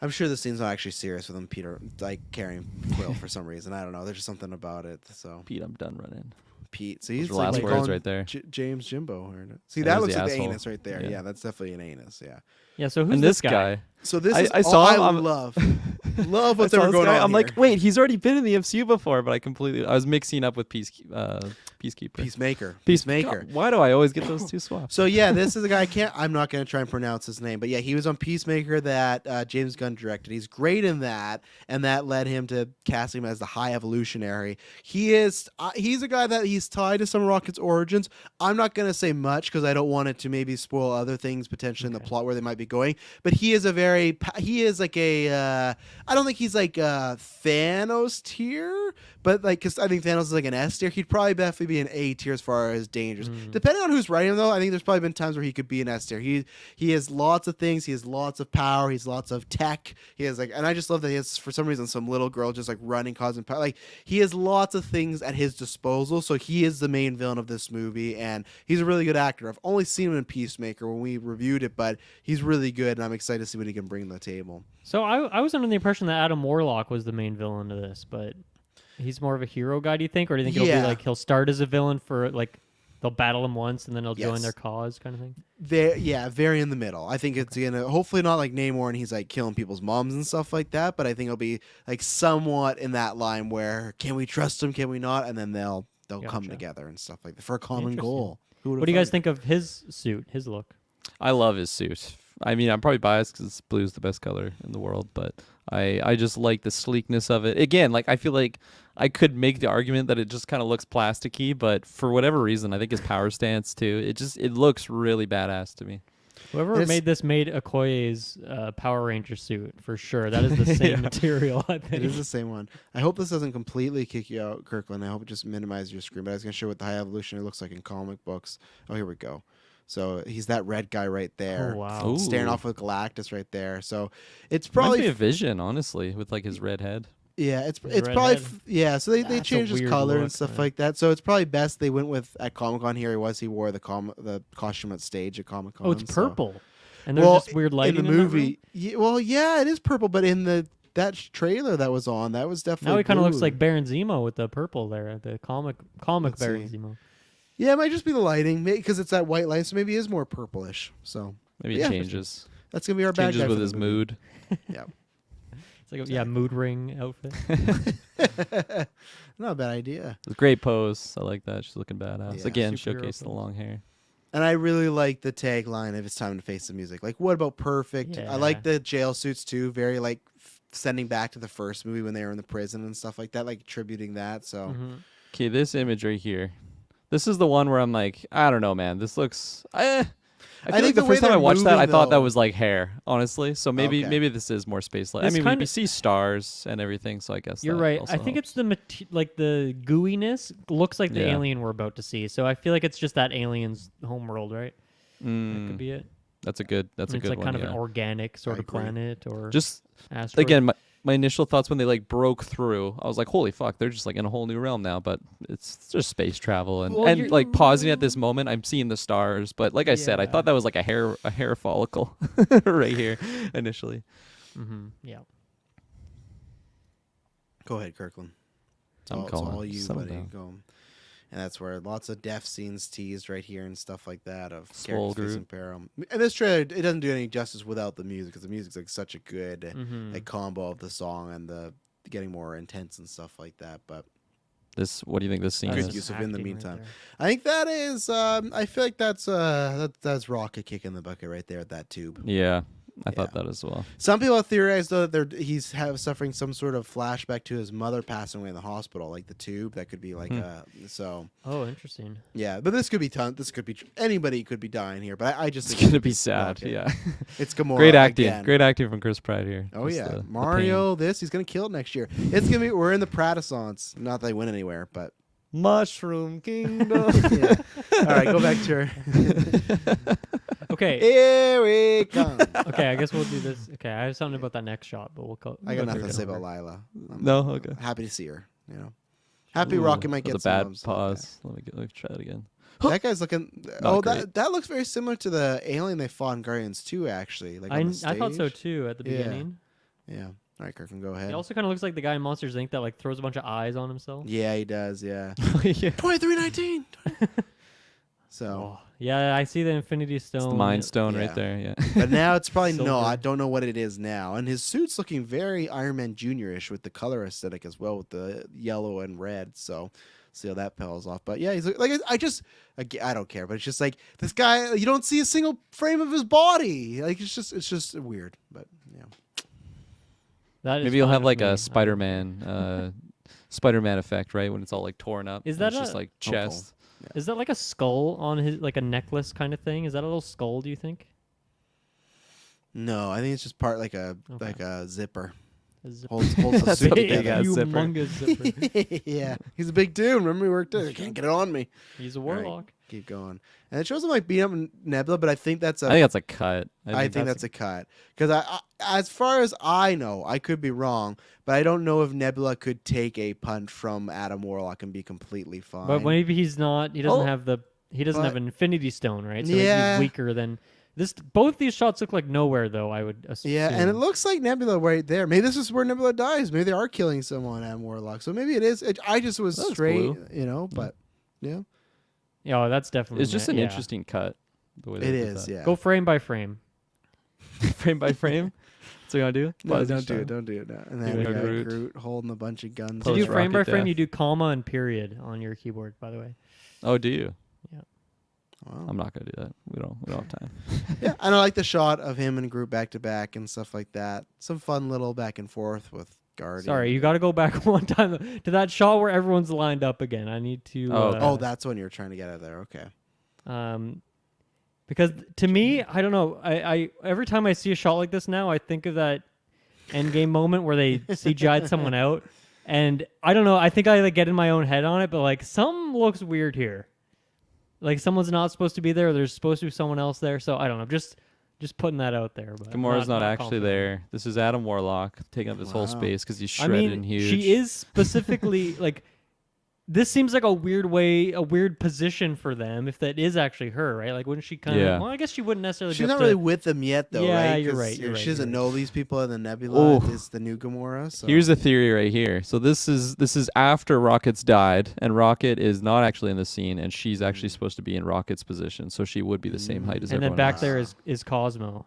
I'm sure this scene's not actually serious with him, Peter, like carrying Quill for some reason. I don't know. There's just something about it. So Pete, I'm done running. Pete, so he's Those are like last words calling right there. James Jimbo. See, Yeah, that there's looks the like the asshole. anus right there. Yeah. Yeah, that's definitely an anus. Yeah. Yeah. So who's And this guy. So this I- is I saw I him, I'm- love I what they saw were this going guy, on. I'm like, here. wait, he's already been in the MCU before, but I was mixing up with Peacekeeper. Peacemaker. God, why do I always get those two swaps? So yeah, this is a guy. I'm not going to try and pronounce his name, but yeah, he was on Peacemaker that James Gunn directed. He's great in that, and that led him to casting him as the High Evolutionary. He's a guy that he's tied to some of Rocket's origins. I'm not going to say much because I don't want it to maybe spoil other things potentially in the plot where they might be going. But he is like a. I don't think he's like Thanos tier, but like because I think Thanos is like an S tier. He'd probably definitely be an A tier as far as dangerous. Depending on who's writing him, though, I think there's probably been times where he could be an S tier. He has lots of things. He has lots of power. He has lots of tech. He has and I just love that he has, for some reason, some little girl just running, causing power. He has lots of things at his disposal. So he is the main villain of this movie, and he's a really good actor. I've only seen him in Peacemaker when we reviewed it, but he's really good, and I'm excited to see what he can bring to the table. So I was under the impression that Adam Warlock was the main villain of this, but he's more of a hero guy, do you think? Or do you think it'll be he'll start as a villain for they'll battle him once and then he'll join their cause kind of thing? Very in the middle. I think it's gonna hopefully not like Namor and he's killing people's moms and stuff like that, but I think it'll be somewhat in that line where can we trust him, can we not? And then they'll come together and stuff like that for a common goal. What do you guys think of his suit, his look? I love his suit. I mean, I'm probably biased because blue is the best color in the world, but I just like the sleekness of it. Again, I feel like I could make the argument that it just kind of looks plasticky, but for whatever reason, I think his power stance too, it looks really badass to me. Whoever made this made Okoye's Power Ranger suit for sure. That is the same material, I think. It is the same one. I hope this doesn't completely kick you out, Kirkland. I hope it just minimizes your screen, but I was going to show what the High Evolutionary looks like in comic books. Oh, here we go. So he's that red guy right there. Oh, wow. Staring off with Galactus right there. So it's probably... Might be a Vision, honestly, with his red head. Yeah, it's probably... So they changed his color and stuff like that. So it's probably best they went with... At Comic-Con here he wore the costume at stage at Comic-Con. Oh, it's purple. And there's just weird lighting in the movie. It is purple, but in that trailer that was on, that was definitely now he kind of looks like Baron Zemo with the purple there, the comic Baron Zemo. Yeah, it might just be the lighting, because it's that white light, so maybe it is more purplish. So maybe it changes. That's gonna be our bad guy. Changes with his mood. Yeah, it's like a mood ring outfit. Not a bad idea. It's a great pose. I like that. She's looking badass. Yeah, Again, showcase the long hair. And I really like the tagline of "It's time to face the music." What about perfect? Yeah. I like the jail suits too. Very sending back to the first movie when they were in the prison and stuff like that, tributing that. So, okay, this image right here. This is the one where I'm like, I don't know, man. This looks. I feel like the first time I watched that, I thought that was hair, honestly. So maybe this is more space-like. I mean, we see stars and everything, so I guess you're right. I think it's the the gooiness looks like the alien we're about to see. So I feel like it's just that alien's homeworld, right? That could be it. That's a good. That's a good one. It's kind of an organic sort of planet or just asteroid. Again. My initial thoughts when they broke through, I was like, "Holy fuck! They're just in a whole new realm now." But it's just space travel and pausing at this moment, I'm seeing the stars. But like I said, I thought that was a hair follicle right here initially. Yeah. Go ahead, Kirkland. It's all you, buddy. Go. And that's where lots of death scenes teased right here and stuff like that of characters facing peril. And this trailer, it doesn't do any justice without the music, because the music's such a good combo of the song and the getting more intense and stuff like that. But what do you think this scene is? Good use of in the meantime. I think that is. I feel like that's Rocket kicking the bucket right there at that tube. Yeah. I thought that as well. Some people have theorized though that he's suffering some sort of flashback to his mother passing away in the hospital, like the tube. That could be so. Oh, interesting. Yeah, but this could be anybody could be dying here. But I just think it's gonna be sad. Rocket. Yeah, it's Gamora. Great acting. Again. Great acting from Chris Pratt here. Oh yeah, Mario. He's gonna kill it next year. It's gonna be. We're in the Pratissance. Not that they went anywhere, but. Mushroom Kingdom. Yeah. All right, go back to her. Okay. Here we come. Okay, I guess we'll do this. Okay, I have something about that next shot, but we'll go. I got nothing to say about Lila. No, okay. Happy to see her. Happy Rocket might get a some bad pause. Let me try it again. That guy's looking. That looks very similar to the alien they fought in Guardians 2, actually. I thought so too at the beginning. Yeah. All right, Kirkland, go ahead. He also kind of looks like the guy in Monsters Inc. that throws a bunch of eyes on himself. Yeah, he does. Yeah. 2319. So. Yeah, I see the Infinity Stone. It's the Mind Stone right there. Yeah. But now it's probably no. I don't know what it is now. And his suit's looking very Iron Man Jr.-ish with the color aesthetic as well, with the yellow and red. So. See how that pales off. But yeah, he's I don't care. But it's just this guy. You don't see a single frame of his body. It's just weird. But yeah. Maybe you'll have a Spider-Man effect, right? When it's all torn up. Is that just chest? Yeah. Is that a skull on his a necklace kind of thing? Is that a little skull? Do you think? No, I think it's just part like a zipper. Holds the That's suit a big together. ass zipper. Humongous zipper. Yeah, he's a big dude. Remember we worked there. He can't get it on me. He's a All right, warlock. keep going. And it shows him like beating up Nebula, but I think that's I think that's a cut. I think that's a cut because I, as far as I know, I could be wrong, but I don't know if Nebula could take a punch from Adam Warlock and be completely fine. But maybe he's not. He doesn't have the. He doesn't But- have an Infinity Stone, right? So Yeah. maybe he's weaker than this. Both these shots look like nowhere, though. I would assume. Yeah, and it looks like Nebula right there. Maybe this is where Nebula dies. Maybe they are killing someone at Warlock. So maybe it is. I just was That was straight, cool. but yeah. Yeah, that's definitely. It's just an yeah. interesting cut. The way they It did is, that. yeah. Go frame by frame. Frame by frame. That's what you gotta do. No, Pause don't each do it. time. Don't do it. No. And Do then we it. got Groot. Groot holding a bunch of guns. To Post do frame by rocket frame, death. you do comma and period on your keyboard. By the way. Oh, do you? Wow. I'm not gonna do that. We don't have time. Yeah, and I like the shot of him and Groot back to back and stuff like that. Some fun little back and forth with Guardian. Sorry, you got to go back one time to that shot where everyone's lined up again. I need to. Oh, that's when you're trying to get out of there. Okay. Because to me, I don't know. I every time I see a shot like this now, I think of that Endgame moment where they CGI'd someone out, and I don't know. I think I like get in my own head on it, but like some looks weird here. Like someone's not supposed to be there. Or there's supposed to be someone else there. So I don't know. Just putting that out there. But Gamora's not actually confident. there. This is Adam Warlock taking up this whole Wow. space because he's I shredded mean, and huge. she is specifically like. This seems like a weird position for them if that is actually her, right? Like, wouldn't she kind of? Yeah. Well, I guess she wouldn't necessarily. She's be not up really to, with them yet, though, Yeah, right? you're 'Cause, right, you're she right, doesn't you're know these people, and the Nebula Ooh. is the new Gamora. So. Here's a theory right here. So this is after Rocket's died, and Rocket is not actually in the scene, and she's actually supposed to be in Rocket's position, so she would be the same height as And then everyone back else. there is Cosmo.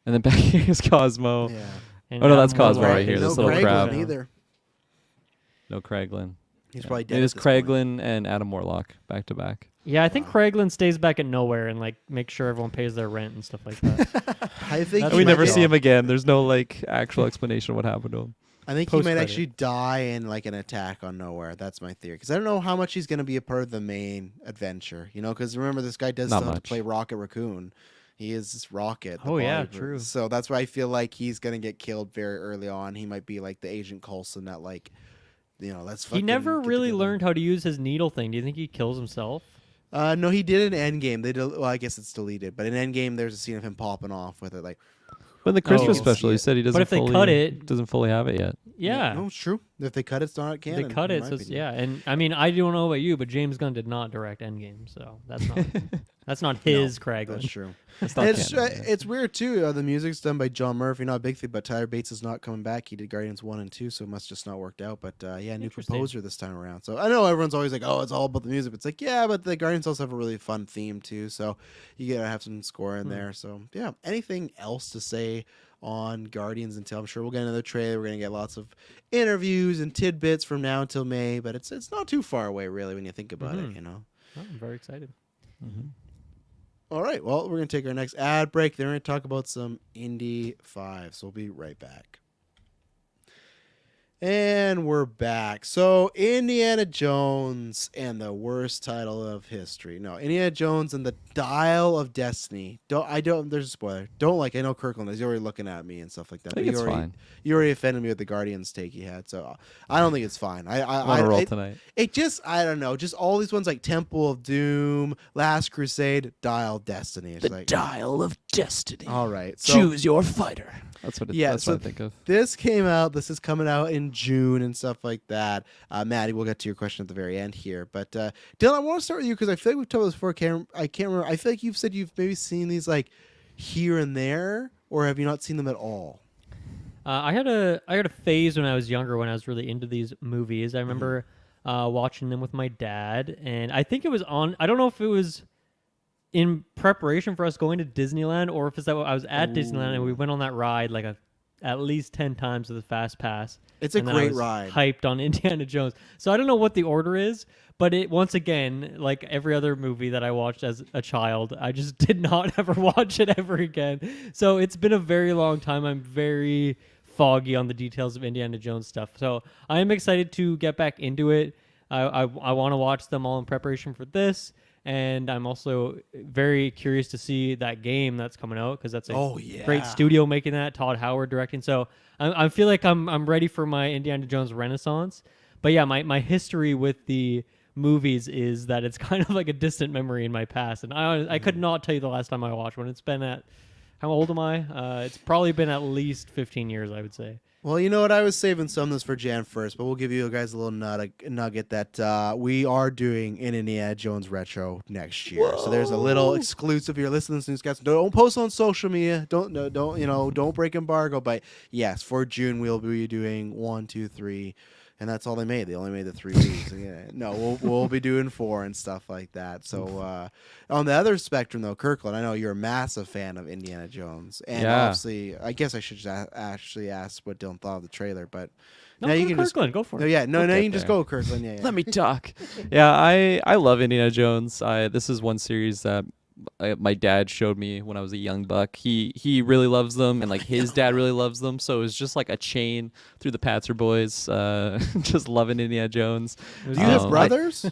And then back here is Cosmo. Yeah. And Oh, no, that's Adam Cosmo Warlock right here, is- this no little Craiglin crab. either. No Craiglin. He's Yeah. probably dead. It at is this point. Craiglin and Adam Warlock back to back. Yeah, I think Craiglin stays back at nowhere and like make sure everyone pays their rent and stuff like that. I think That's he we might never get- see him again. There's no like actual explanation of what happened to him. I think he might Post-credit. actually die in like an attack on Nowhere. That's my theory. Because I don't know how much he's going to be a part of the main adventure. You know, because remember this guy does Not still have to much. play Rocket Raccoon. He is Rocket. the Oh, yeah, body- true. So that's why I feel like he's going to get killed very early on. He might be like the Agent Coulson that like, you know, let's. He fucking never get really together. learned how to use his needle thing. Do you think he kills himself? No, he did in Endgame. Well, I guess it's deleted, but in Endgame, there's a scene of him popping off with it, like. But in the Christmas Oh. special, he said he doesn't. if they fully, cut it- doesn't fully have it yet. Yeah. No, it's true. If they cut it, it's not canon. They cut in it, my so opinion. yeah. And I mean, I don't know about you, but James Gunn did not direct Endgame, so that's not that's not his Craiglin. That's true. It's And not it's canon, yeah. it's weird too. The music's done by John Murphy. Not a big thing, but Tyler Bates is not coming back. He did Guardians 1 and 2, so it must just not worked out. But yeah, new Interesting. composer this time around. So I know everyone's always like, "Oh, it's all about the music." But it's like, yeah, but the Guardians also have a really fun theme too. So you gotta have some score in there. So yeah, anything else to say on Guardians until I'm sure we'll get another trailer. We're gonna get lots of interviews and tidbits from now until May. But it's not too far away really when you think about it. You know. Oh, I'm very excited. All right. Well, we're going to take our next ad break. Then we're going to talk about some Indy 5. So we'll be right back. And we're back. So Indiana Jones and the worst title of history. No, Indiana Jones and the Dial of Destiny. There's a spoiler. Don't like. I know Kirklin is. You're already looking at me and stuff like that. I think but it's you already, fine. You already offended me with the Guardians take you had. So I don't think it's fine. I'm on a roll it- tonight. It just, I don't know, just all these ones like Temple of Doom, Last Crusade, Dial of Destiny. It's like, Dial of Destiny. all right. So your fighter. That's what. Yeah, That's so what I think of. this came out. This is coming out in June and stuff like that. Maddie, we'll get to your question at the very end here. But Dylan, I want to start with you because I feel like we've told this before. I can't remember. I feel like you've said you've maybe seen these like here and there, or have you not seen them at all? I had a phase when I was younger when I was really into these movies. I remember watching them with my dad, and I think it was on. I don't know if it was in preparation for us going to Disneyland or if it's that I was at Disneyland and we went on that ride like at least 10 times with a fast pass. It's a And then I great was ride. Hyped on Indiana Jones. So I don't know what the order is, but it once again, like every other movie that I watched as a child, I just did not ever watch it ever again. So it's been a very long time. I'm very foggy on the details of Indiana Jones stuff. So I am excited to get back into it. I want to watch them all in preparation for this. and I'm also very curious to see that game that's coming out because that's a yeah. great studio making that. Todd Howard directing. So I feel like I'm ready for my Indiana Jones renaissance. But yeah, my history with the movies is that it's kind of like a distant memory in my past, and I could not tell you the last time I watched one. It's been at, how old am I? It's probably been at least 15 years, I would say. Well, you know what? I was saving some of this for Jan first, but we'll give you guys a little nugget that we are doing an Indiana Jones retro next year. Whoa. So there's a little exclusive. You're listening to guys. Don't post on social media. Don't break embargo. But yes, for June we'll be doing 1, 2, 3. And that's all they made. They only made the 3 weeks. Yeah. No, we'll be doing 4 and stuff like that. So on the other spectrum, though, Kirklin, I know you're a massive fan of Indiana Jones, and obviously, I guess I should just actually ask what Dylan thought of the trailer. But now you can Kirklin, go for it. No, yeah, no, you can just go, Kirklin. Yeah. Let me talk. Yeah, I love Indiana Jones. This is one series that my dad showed me when I was a young buck. He really loves them, and like his dad really loves them. So it was just like a chain through the Patzer boys, just loving Indiana Jones. Do you have brothers?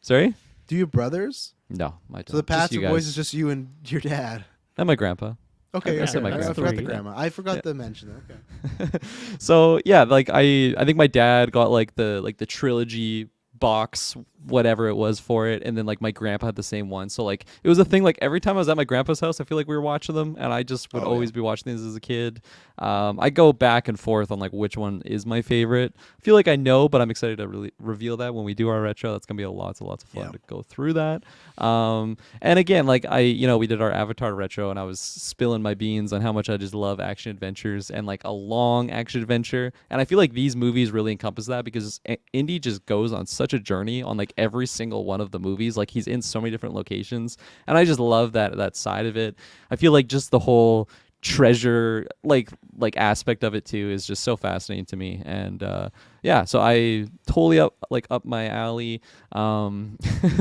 Sorry? Do you have brothers? No, I don't. So the Patzer boys is just you and your dad. And my grandpa. Okay, I forgot the grandma. I forgot to mention that. Okay. So yeah, like I think my dad got like the trilogy box, whatever it was for it, and then like my grandpa had the same one. So like it was a thing, like every time I was at my grandpa's house, I feel like we were watching them, and I just would always be watching these as a kid. I go back and forth on like which one is my favorite. I feel like I know, but I'm excited to really reveal that when we do our retro. That's gonna be lots of fun to go through that. And again, like we did our Avatar retro, and I was spilling my beans on how much I just love action adventures and like a long action adventure. And I feel like these movies really encompass that, because Indy just goes on such a journey on like every single one of the movies. Like he's in so many different locations, and I just love that side of it. I feel like just the whole treasure like aspect of it too is just so fascinating to me. And so I totally up my alley.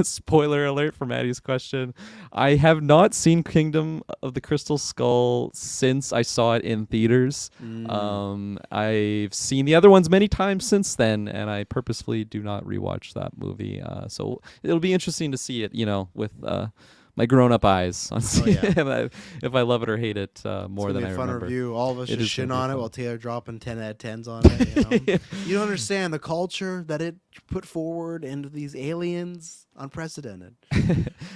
Spoiler alert for Maddie's question, I have not seen Kingdom of the Crystal Skull since I saw it in theaters. I've seen the other ones many times since then, and I purposefully do not rewatch that movie. So it'll be interesting to see it, with my grown-up eyes on if I love it or hate it more than I remember. It's going to be a fun review. All of us just shitting on it while Taylor dropping 10 out of 10s on it. You don't understand the culture that it put forward into these aliens. Unprecedented.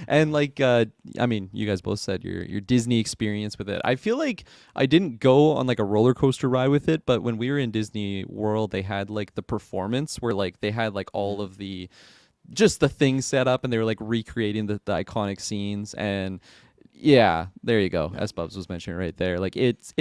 And you guys both said your Disney experience with it. I feel like I didn't go on like a roller coaster ride with it, but when we were in Disney World, they had like the performance where like they had like all of the things set up, and they were like recreating the iconic scenes. And yeah, there you go. As Bubs was mentioning right there, like it's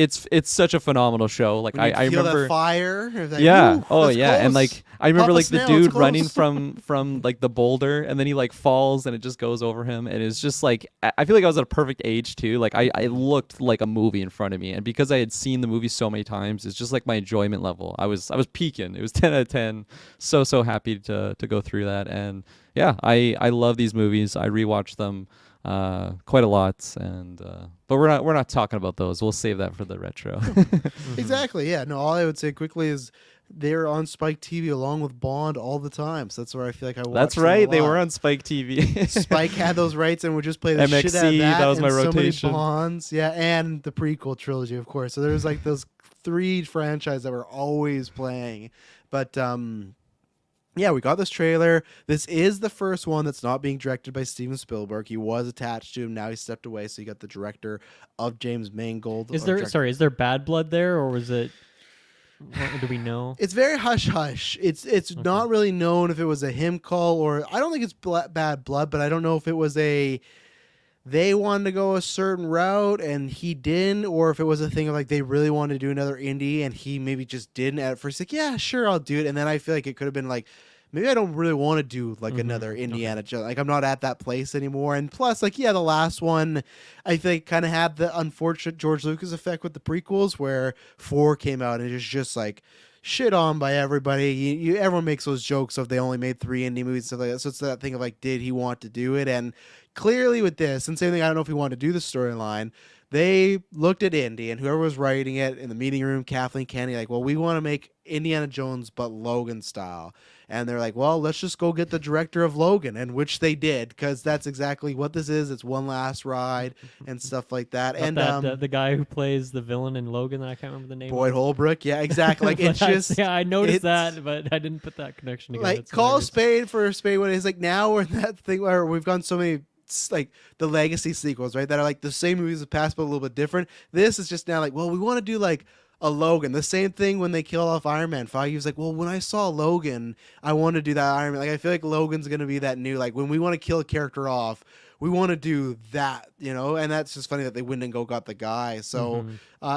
such a phenomenal show. Like I remember that fire. Like, yeah. Close. And like I remember like the dude running from like the boulder, and then he like falls and it just goes over him, and it's just like I feel like I was at a perfect age too. Like I looked like a movie in front of me, and because I had seen the movie so many times, it's just like my enjoyment level. I was peaking. It was 10 out of 10. So happy to go through that. And yeah, I love these movies. I rewatch them quite a lot, and but we're not talking about those. We'll save that for the retro. Exactly. Yeah. No. All I would say quickly is they're on Spike TV along with Bond all the time. So that's where I feel like I watched. That's right. They were on Spike TV. Spike had those rights and would just play the MXC, shit out of that. That was my rotation. So many Bonds. Yeah, and the prequel trilogy, of course. So there was like those 3 franchises that were always playing. But yeah, we got this trailer. This is the first one that's not being directed by Steven Spielberg. He was attached to him. Now he stepped away, so you got the director of James Mangold. Is there bad blood there, or was it? Do we know? It's very hush-hush. It's okay. Not really known if it was a him call, or I don't think it's bad blood, but I don't know if it was they wanted to go a certain route and he didn't, or if it was a thing of like they really wanted to do another indie and he maybe just didn't at first. Like, yeah, sure, I'll do it. And then I feel like it could have been like, maybe I don't really want to do like another Indiana Jones. Like I'm not at that place anymore. And plus, like, yeah, the last one I think kind of had the unfortunate George Lucas effect with the prequels, where 4 came out and it's just like shit on by everybody. Everyone makes those jokes of they only made 3 indie movies and stuff like that. So it's that thing of like, did he want to do it? And clearly with this, and same thing, I don't know if he wanted to do the storyline, they looked at Indy and whoever was writing it in the meeting room, Kathleen Kennedy, like, well, we want to make Indiana Jones but Logan style. And they're like, well, let's just go get the director of Logan, and which they did, because that's exactly what this is. It's one last ride and stuff like that. And the guy who plays the villain in Logan, I can't remember the name. Boyd Holbrook, yeah, exactly. Like it's just, yeah, I noticed that, but I didn't put that connection together. Like, call a spade for a spade. When it's like now we're in that thing where we've gone so many, like the legacy sequels, right? That are like the same movies of the past but a little bit different. This is just now like, well, we want to do like a Logan. The same thing when they killed off Iron Man. Feige was like, well, when I saw Logan, I want to do that Iron Man. Like, I feel like Logan's going to be that new, like, when we want to kill a character off, we want to do that, you know? And that's just funny that they went and got the guy. So,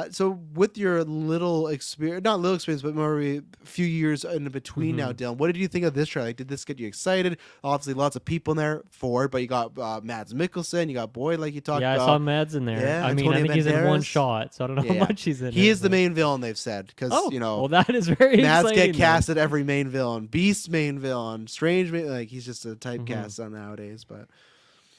so with your little experience, not little experience, but more a few years in between now, Dylan, what did you think of this trailer? Like, did this get you excited? Obviously, lots of people in there for it, but you got Mads Mikkelsen, you got Boyd, like you talked about. Yeah, I saw Mads in there. Yeah, I mean, I think he's in one shot, so I don't know how much he's in. He is the main villain, they've said, because, you know. Well, that is very Mads exciting. get cast at every main villain. Beast main villain. Strange main, like, he's just a typecast on nowadays, but.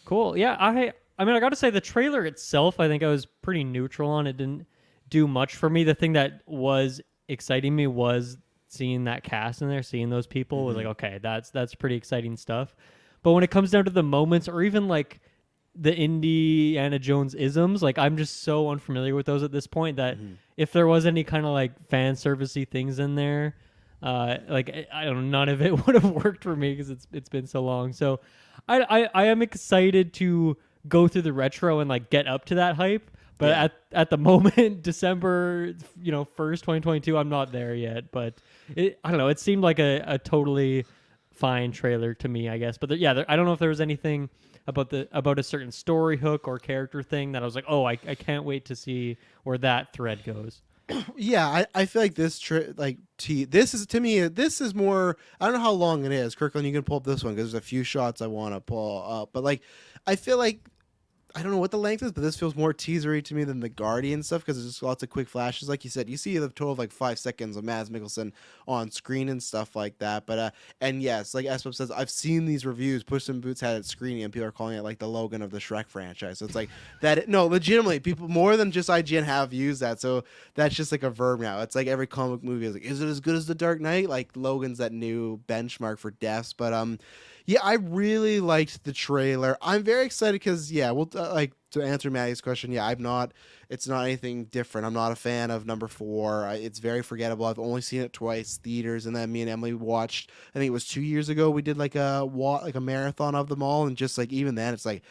Cool. Yeah, I mean, I got to say the trailer itself, I think I was pretty neutral on. It didn't do much for me. The thing that was exciting me was seeing that cast in there, seeing those people. Was like, okay, that's pretty exciting stuff. But when it comes down to the moments, or even like the Indiana Jones isms, like I'm just so unfamiliar with those at this point that if there was any kind of like fan servicey things in there, like I don't know, none of it would have worked for me because it's been so long. So I am excited to go through the retro and like get up to that hype, but at the moment, December 1st, 2022, I'm not there yet. But I don't know, it seemed like a totally fine trailer to me, I guess. But I don't know if there was anything about a certain story hook or character thing that I was like, oh, I can't wait to see where that thread goes. Yeah, I feel like this this is more. I don't know how long it is. Kirklin, you can pull up this one because there's a few shots I want to pull up. But like, I feel like I don't know what the length is, but this feels more teasery to me than the Guardian stuff because there's just lots of quick flashes. Like you said, you see the total of like 5 seconds of Mads Mikkelsen on screen and stuff like that. But and yes, like Espop says, I've seen these reviews. Puss in Boots had it screening, and people are calling it like the Logan of the Shrek franchise. So it's like that. No, legitimately, people more than just IGN have used that. So that's just like a verb now. It's like every comic movie is like, is it as good as The Dark Knight? Like Logan's that new benchmark for deaths. But yeah, I really liked the trailer. I'm very excited because, we'll like to answer Maddie's question. Yeah, it's not anything different. I'm not a fan of number 4. It's very forgettable. I've only seen it twice, theaters, and then me and Emily watched, I think it was 2 years ago, we did like a marathon of them all. And just like, even then, it's like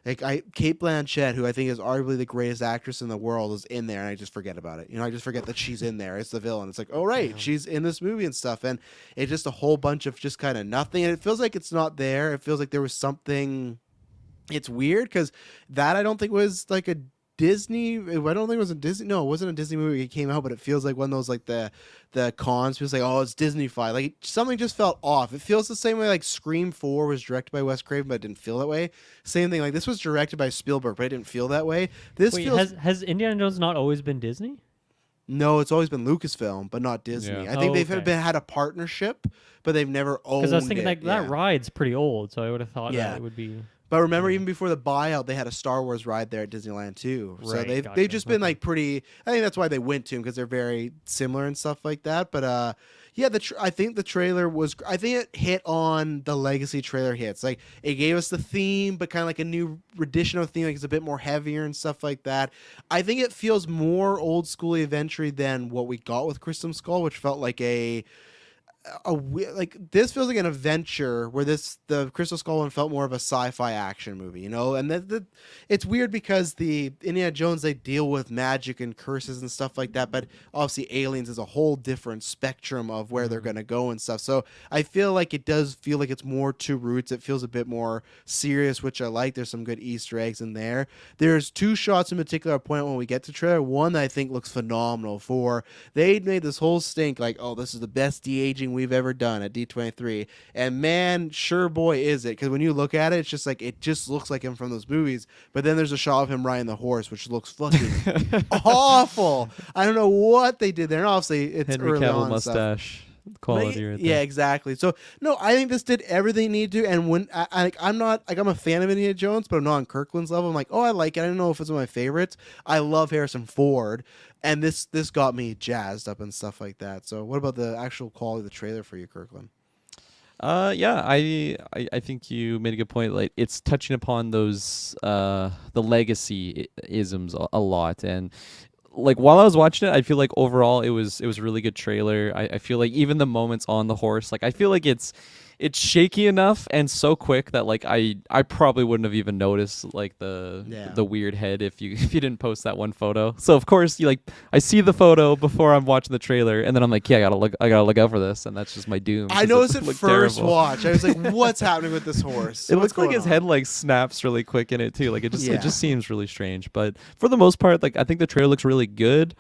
Cate Blanchett, who I think is arguably the greatest actress in the world, is in there, and I just forget about it. I just forget that she's in there. It's the villain. It's like, oh right, she's in this movie and stuff, and it's just a whole bunch of just kind of nothing. And it feels like it's not there. It feels like there was something. It's weird because that I don't think was like a Disney. I don't think it was a Disney. No, it wasn't a Disney movie. It came out, but it feels like one of those like the cons. Feels like, oh, it's Disney-fied. Like something just felt off. It feels the same way like Scream 4 was directed by Wes Craven, but it didn't feel that way. Same thing. Like this was directed by Spielberg, but it didn't feel that way. Has Indiana Jones not always been Disney? No, it's always been Lucasfilm, but not Disney. Yeah. I think they've had a partnership, but they've never owned it. Because I was thinking that ride's pretty old, so I would have thought that it would be. But remember, even before the buyout, they had a Star Wars ride there at Disneyland too. So they've just been like pretty. I think that's why they went to them, because they're very similar and stuff like that. But I think the trailer was. I think it hit on the legacy trailer hits. Like it gave us the theme, but kind of like a new rendition of the theme. Like it's a bit more heavier and stuff like that. I think it feels more old school adventure than what we got with Crystal Skull, which felt like this feels like an adventure where the Crystal Skull one felt more of a sci-fi action movie, and it's weird because the Indiana Jones, they deal with magic and curses and stuff like that, but obviously aliens is a whole different spectrum of where they're going to go and stuff. So I feel like it does feel like it's more to roots. It feels a bit more serious, which I like. There's some good Easter eggs in there. There's 2 shots in particular I point out when we get to trailer. One that I think looks phenomenal. They made this whole stink like, oh, this is the best de-aging we've ever done at D23, and man, sure boy is it, because when you look at it, it's just like it just looks like him from those movies. But then there's a shot of him riding the horse, which looks fucking awful. I don't know what they did there, and obviously it's Henry early Cavill on mustache. stuff. quality right there. Yeah, exactly. So no, I think this did everything it needed to. And when I'm a fan of Indiana Jones, but I'm not on Kirkland's level. I'm like, oh, I like it. I don't know if it's one of my favorites. I love Harrison Ford, and this got me jazzed up and stuff like that. So what about the actual quality of the trailer for you, Kirkland? Yeah, I think you made a good point. Like, it's touching upon those the legacy isms a lot, and like while I was watching it, I feel like overall it was a really good trailer. I feel like even the moments on the horse, like I feel like it's shaky enough and so quick that like I probably wouldn't have even noticed like the weird head if you didn't post that one photo. So of course I see the photo before I'm watching the trailer, and then I'm like, yeah, I gotta look out for this, and that's just my doom. I noticed it first terrible. Watch. I was like, what's happening with this horse? It looks like his head like snaps really quick in it too. Like it just seems really strange. But for the most part, like I think the trailer looks really good.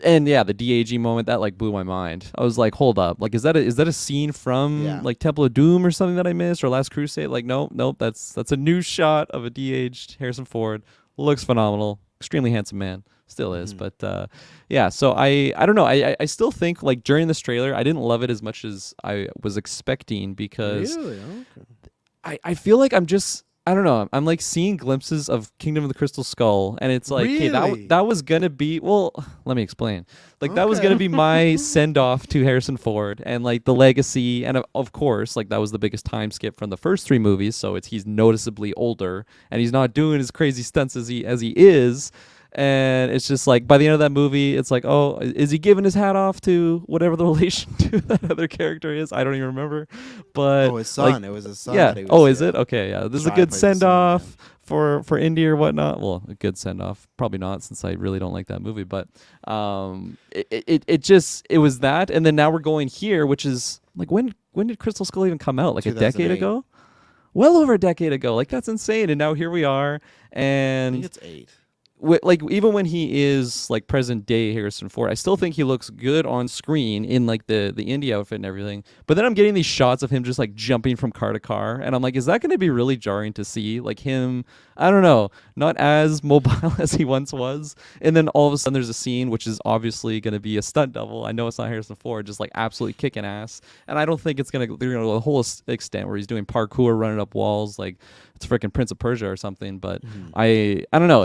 And yeah, the DAG moment that like blew my mind. I was like, hold up, like is that a scene from like Temple of Doom or something that I missed, or Last Crusade? Like nope, that's a new shot of a de-aged Harrison Ford. Looks phenomenal, extremely handsome man, still is. But yeah, so I don't know. I still think like during this trailer, I didn't love it as much as I was expecting, because really? Okay. I feel like I don't know. I'm like seeing glimpses of Kingdom of the Crystal Skull, and it's like, really? Okay, that was gonna be. Well, let me explain. Like that was gonna be my send off to Harrison Ford, and like the legacy, and of course, like that was the biggest time skip from the first 3 movies. So he's noticeably older, and he's not doing as crazy stunts as he is. And it's just like by the end of that movie, it's like, oh, is he giving his hat off to whatever the relation to that other character is? I don't even remember. But his son. Like, it was his son. yeah. That he was, oh, is it? Okay. Yeah. This is a good send off son, for Indy or whatnot. Well, a good send off. Probably not, since I really don't like that movie. But it was that, and then now we're going here, which is like when did Crystal Skull even come out? Like a decade ago? Well over a decade ago. Like that's insane. And now here we are. And I think it's 8. Like even when he is like present day Harrison Ford, I still think he looks good on screen in like the indie outfit and everything. But then I'm getting these shots of him just like jumping from car to car, and I'm like, is that going to be really jarring to see? Like him, I don't know, not as mobile as he once was. And then all of a sudden there's a scene which is obviously going to be a stunt double. I know it's not Harrison Ford, just like absolutely kicking ass. And I don't think they're going to go the whole extent where he's doing parkour, running up walls like it's freaking Prince of Persia or something. But I don't know.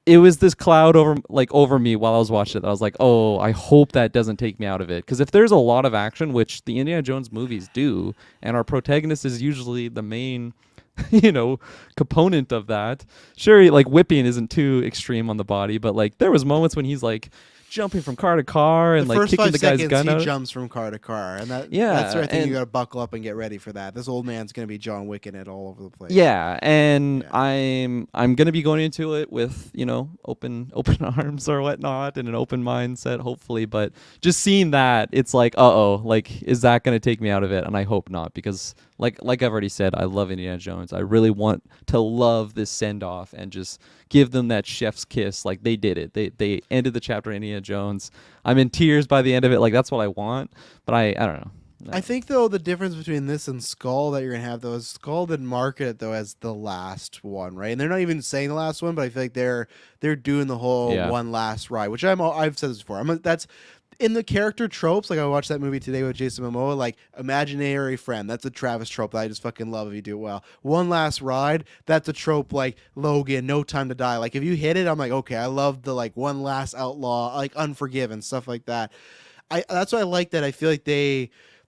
It was this cloud over me while I was watching it. I was like, oh, I hope that doesn't take me out of it. Because if there's a lot of action, which the Indiana Jones movies do, and our protagonist is usually the main, component of that. Sure, like whipping isn't too extreme on the body, but like there was moments when he's like jumping from car to car and like kicking the guy's gun out. He jumps from car to car, and that's where I think you got to buckle up and get ready for that. This old man's gonna be John Wicking it all over the place. Yeah, and I'm gonna be going into it with open arms or whatnot and an open mindset, hopefully. But just seeing that, it's like, like is that gonna take me out of it? And I hope not, because like I've already said, I love Indiana Jones. I really want to love this send off and just give them that chef's kiss. Like they did it. They ended the chapter Indiana Jones. I'm in tears by the end of it. Like that's what I want. But I don't know. I think though the difference between this and Skull that you're gonna have though is Skull didn't market it though as the last one, right? And they're not even saying the last one, but I feel like they're doing the whole one last ride, which I've said this before. That's in the character tropes. Like I watched that movie today with Jason Momoa, like imaginary friend. That's a Travis trope that I just fucking love if you do it well. One last ride. That's a trope like Logan, No Time to Die. Like if you hit it, I'm like, okay, I love the like one last outlaw, like Unforgiven, stuff like that. That's why I like that. I feel like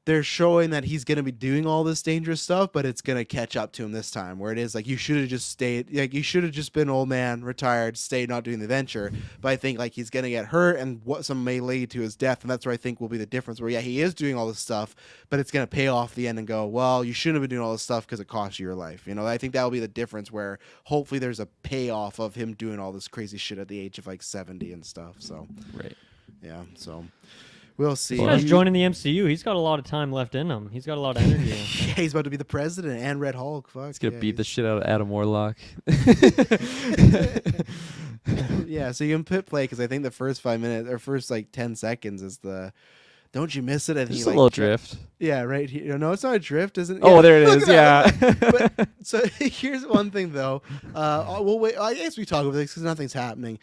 they're showing that he's going to be doing all this dangerous stuff, but it's going to catch up to him this time, where it is like you should have just stayed, like you should have just been old man, retired, stayed, not doing the adventure. But I think like he's going to get hurt, and what some may lead to his death, and that's where I think will be the difference, where he is doing all this stuff, but it's going to pay off the end and go, well, you shouldn't have been doing all this stuff because it cost you your life. I think that will be the difference, where hopefully there's a payoff of him doing all this crazy shit at the age of like 70 and stuff. So right. Yeah. So we'll see. This guy's joining the MCU. He's got a lot of time left in him. He's got a lot of energy. Yeah, he's about to be the president and Red Hulk. Fuck. He's going to beat the shit out of Adam Warlock. Yeah, so you can play, because I think the first 5 minutes or first like 10 seconds is the don't you miss it? And just he, a little drift. Yeah, right here. No, it's not a drift, isn't it? Oh, yeah. there it is. Yeah. But, so here's one thing though. We'll wait. I guess we talk about this because nothing's happening.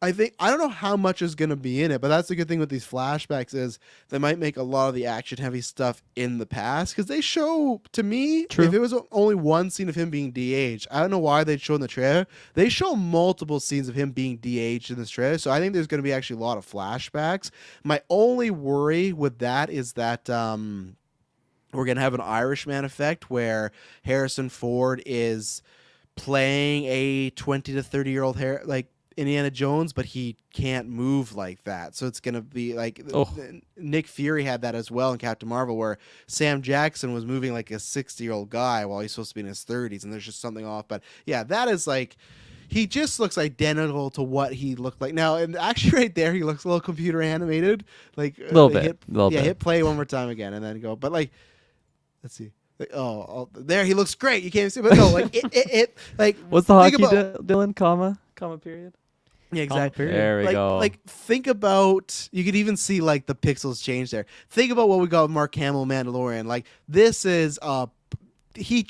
I don't know how much is going to be in it, but that's the good thing with these flashbacks is they might make a lot of the action heavy stuff in the past because they show, to me, True. if it was only one scene of him being de-aged, I don't know why they'd show in the trailer. They show multiple scenes of him being de-aged in this trailer, so I think there's going to be actually a lot of flashbacks. My only worry with that is that we're going to have an Irishman effect where Harrison Ford is playing a 20 to 30-year-old Indiana Jones, but he can't move like that. So it's going to be like Nick Fury had that as well in Captain Marvel, where Sam Jackson was moving like a 60-year-old guy while he's supposed to be in his 30s, and there's just something off. But yeah, that is like, he just looks identical to what he looked like. Now, and actually right there, he looks a little computer animated. Like a little bit. Hit play one more time again and then go. But like, let's see. Like, there he looks great. You can't even see, but no, like it like. What's the hockey, Dylan? Comma period. Yeah, exactly. There we go. Like, think about, you could even see like the pixels change there. Think about what we got with Mark Hamill, Mandalorian. Like, this is he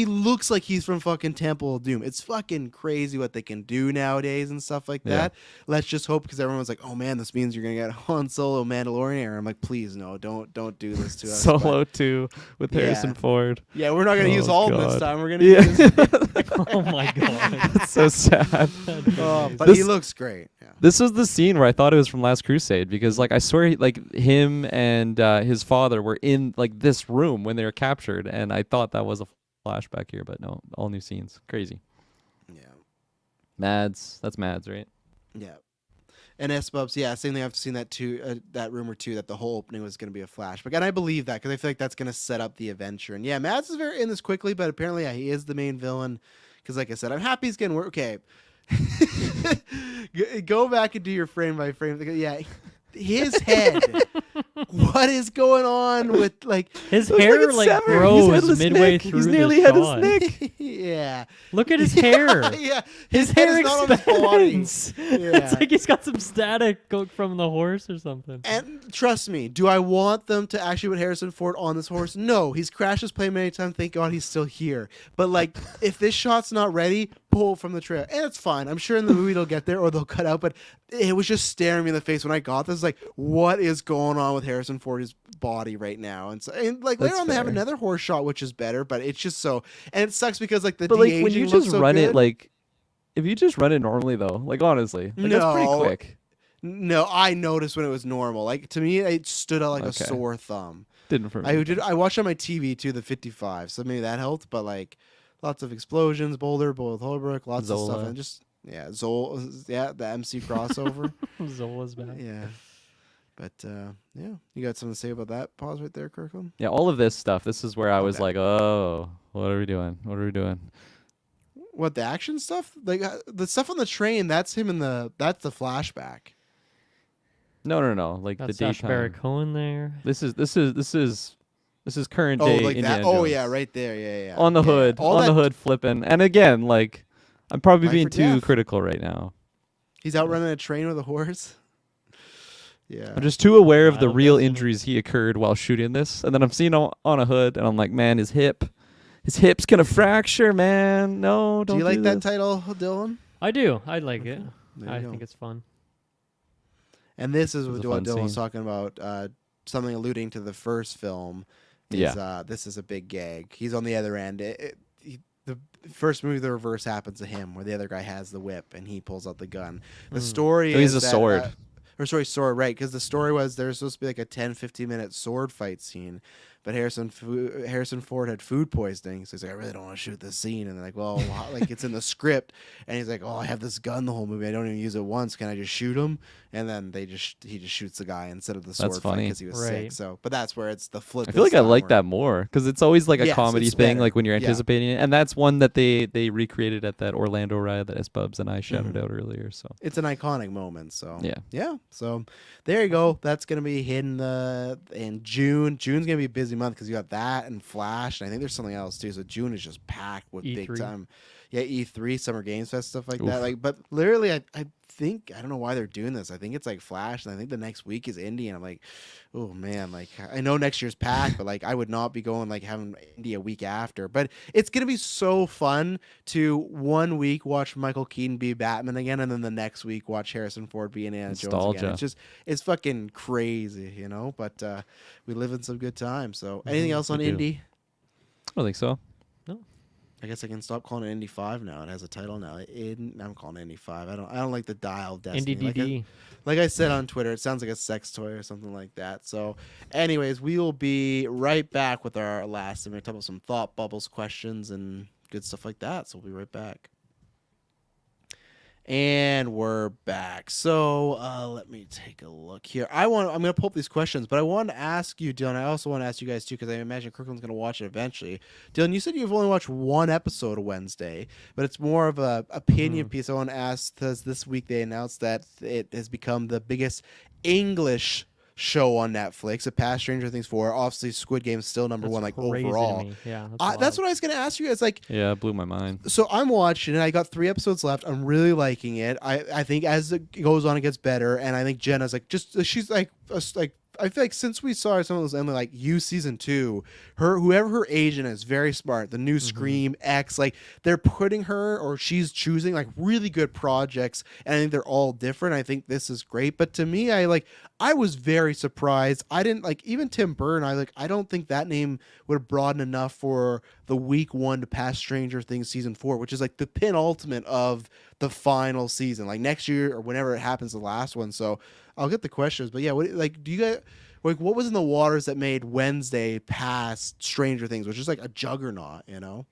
looks like he's from fucking Temple of Doom. It's fucking crazy what they can do nowadays and stuff like that. Let's just hope, because everyone's like, oh man, this means you're gonna get Han Solo Mandalorian era. I'm like, please no, don't do this to us. Solo 2 with Harrison Ford. Yeah, we're not gonna use all of them this time. We're gonna use Oh my god, that's so sad. But he looks great. Yeah. This was the scene where I thought it was from Last Crusade, because like I swear like him and his father were in like this room when they were captured, and I thought that was a flashback here, but no, all new scenes. Crazy. Yeah. Mads. That's Mads, right? Yeah. And S-Bubs, yeah, same thing. I've seen that too, that rumor too, that the whole opening was going to be a flashback. And I believe that because I feel like that's going to set up the adventure. And yeah, Mads is very in this quickly, but apparently he is the main villain. Because like I said, I'm happy he's getting work. Okay. Go back and do your frame by frame. Yeah, his head. What is going on with like his hair? Like grows midway through. He's nearly headless Nick. Yeah. Look at his hair. Yeah, his hair is not on his body. Yeah. It's like he's got some static going from the horse or something. And trust me, do I want them to actually put Harrison Ford on this horse? No, he's crashed his plane many times. Thank God he's still here. But like, if this shot's not ready, pull from the trailer, and it's fine. I'm sure in the movie they'll get there or they'll cut out. But it was just staring me in the face when I got this. Like, what is going on with Harrison Ford's body right now? And so, and like later on, they have another horse shot, which is better. But it's just so, and it sucks because like the de-aging when you looks just so run good. it like, if you just run it normally though, like honestly, like, that's pretty quick. No, I noticed when it was normal. Like to me, it stood out like a sore thumb. Didn't for me. I watched on my TV too, the 55, so maybe that helped. But like, lots of explosions, Boulder, Holbrook, lots Zola. of stuff, and just Zola, the MC crossover. Zola's back. Yeah. But yeah, you got something to say about that? Pause right there, Kirkland. Yeah, all of this stuff. This is where I was like, oh, what are we doing? What are we doing? What, the action stuff? Like the stuff on the train? That's him that's the flashback. No. Like That's the Sacha daytime. Baron Cohen there. This is current day. Like Indiana that. Jones. Oh yeah, right there. Yeah. On the hood, the hood, flipping. And again, like, I'm probably Life being or too death. critical right now. He's out running a train with a horse. Yeah. I'm just too aware of the Battle real Vessel. injuries he occurred while shooting this, and then I'm seeing on a hood, and I'm like, man, his hip's gonna fracture, man. No, don't. Do you like this. that title, Dylan? I do. I like it. There I you go. think it's fun. And this is It was a what fun Dylan was scene. talking about. Something alluding to the first film. This is a big gag. He's on the other end. The first movie, the reverse happens to him, where the other guy has the whip and he pulls out the gun. The story So is he's a that, sword. Sword, right? Because the story was there's supposed to be like a 10-15 minute sword fight scene, but Harrison Ford had food poisoning, so he's like, I really don't want to shoot this scene. And they're like, well, like it's in the script, and he's like, oh, I have this gun the whole movie, I don't even use it once. Can I just shoot him? And then he just shoots the guy instead of the sword fight funny. because he was sick. So, but that's where it's the flip. I feel like I like that more because it's always like a Yes, comedy it's thing, better. like when you're Yeah. anticipating it, and that's one that they recreated at that Orlando ride that S-Bubs and I shouted out earlier. So It's an iconic moment. So yeah. So there you go. That's gonna be hitting in June. June's gonna be a busy month because you got that and Flash, and I think there's something else too. So June is just packed with E3. big time. E3, Summer Games Fest, stuff like Oof. that. Like, but literally, I think I don't know why they're doing this. I think it's like Flash, and I think the next week is Indie, and I'm like, oh man, like I know next year's packed, but like I would not be going like having Indie a week after. But it's gonna be so fun to 1 week watch Michael Keaton be Batman again, and then the next week watch Harrison Ford be Indiana Jones again. It's fucking crazy, you know. But we live in some good times. So anything else on Indie? I don't think so. I guess I can stop calling it Indy 5 now. It has a title now. I'm calling it Indy 5. I don't like the dial Destiny. NDDD. Like I said on Twitter, it sounds like a sex toy or something like that. So, anyways, we will be right back with our last. I'm going to talk about some thought bubbles, questions, and good stuff like that. So we'll be right back. And we're back. So let me take a look here. I'm going to pull up these questions, but I want to ask you, Dylan. I also want to ask you guys too, because I imagine Kirkland's going to watch it eventually. Dylan, you said you've only watched one episode of Wednesday, but it's more of a opinion piece. I want to ask, because this week they announced that it has become the biggest English show on Netflix. It passed Stranger Things 4. Obviously, Squid Game is still number one, like overall. Yeah, that's what I was going to ask you guys. Like, yeah, it blew my mind. So I'm watching it. I got 3 episodes left. I'm really liking it. I think as it goes on, it gets better. And I think Jenna's like she's like I feel like since we saw some of those Emily like You season 2, whoever her agent is very smart. The new Scream X, like they're putting her or she's choosing like really good projects, and I think they're all different. I think this is great. But to me, I was very surprised. I didn't like even Tim Burton. I don't think that name would have broadened enough for the week 1 to pass Stranger Things season 4, which is like the penultimate of the final season, like next year or whenever it happens, the last one. So I'll get the questions, but yeah, do you guys like what was in the waters that made Wednesday pass Stranger Things, which is like a juggernaut, you know?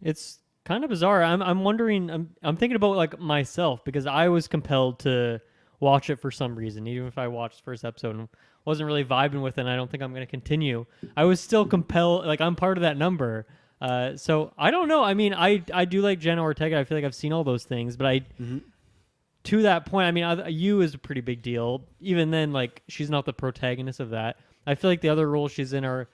It's kind of bizarre. I'm wondering. I'm thinking about like myself, because I was compelled to watch it for some reason, even if I watched the first episode and wasn't really vibing with it. And I don't think I'm going to continue. I was still compelled. Like I'm part of that number. So I don't know. I mean, I do like Jenna Ortega. I feel like I've seen all those things, but to that point, I mean, You is a pretty big deal. Even then, like she's not the protagonist of that. I feel like the other roles she's in are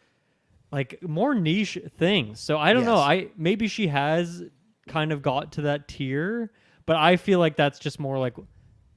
like more niche things. So I don't know. Maybe she has kind of got to that tier, but I feel like that's just more like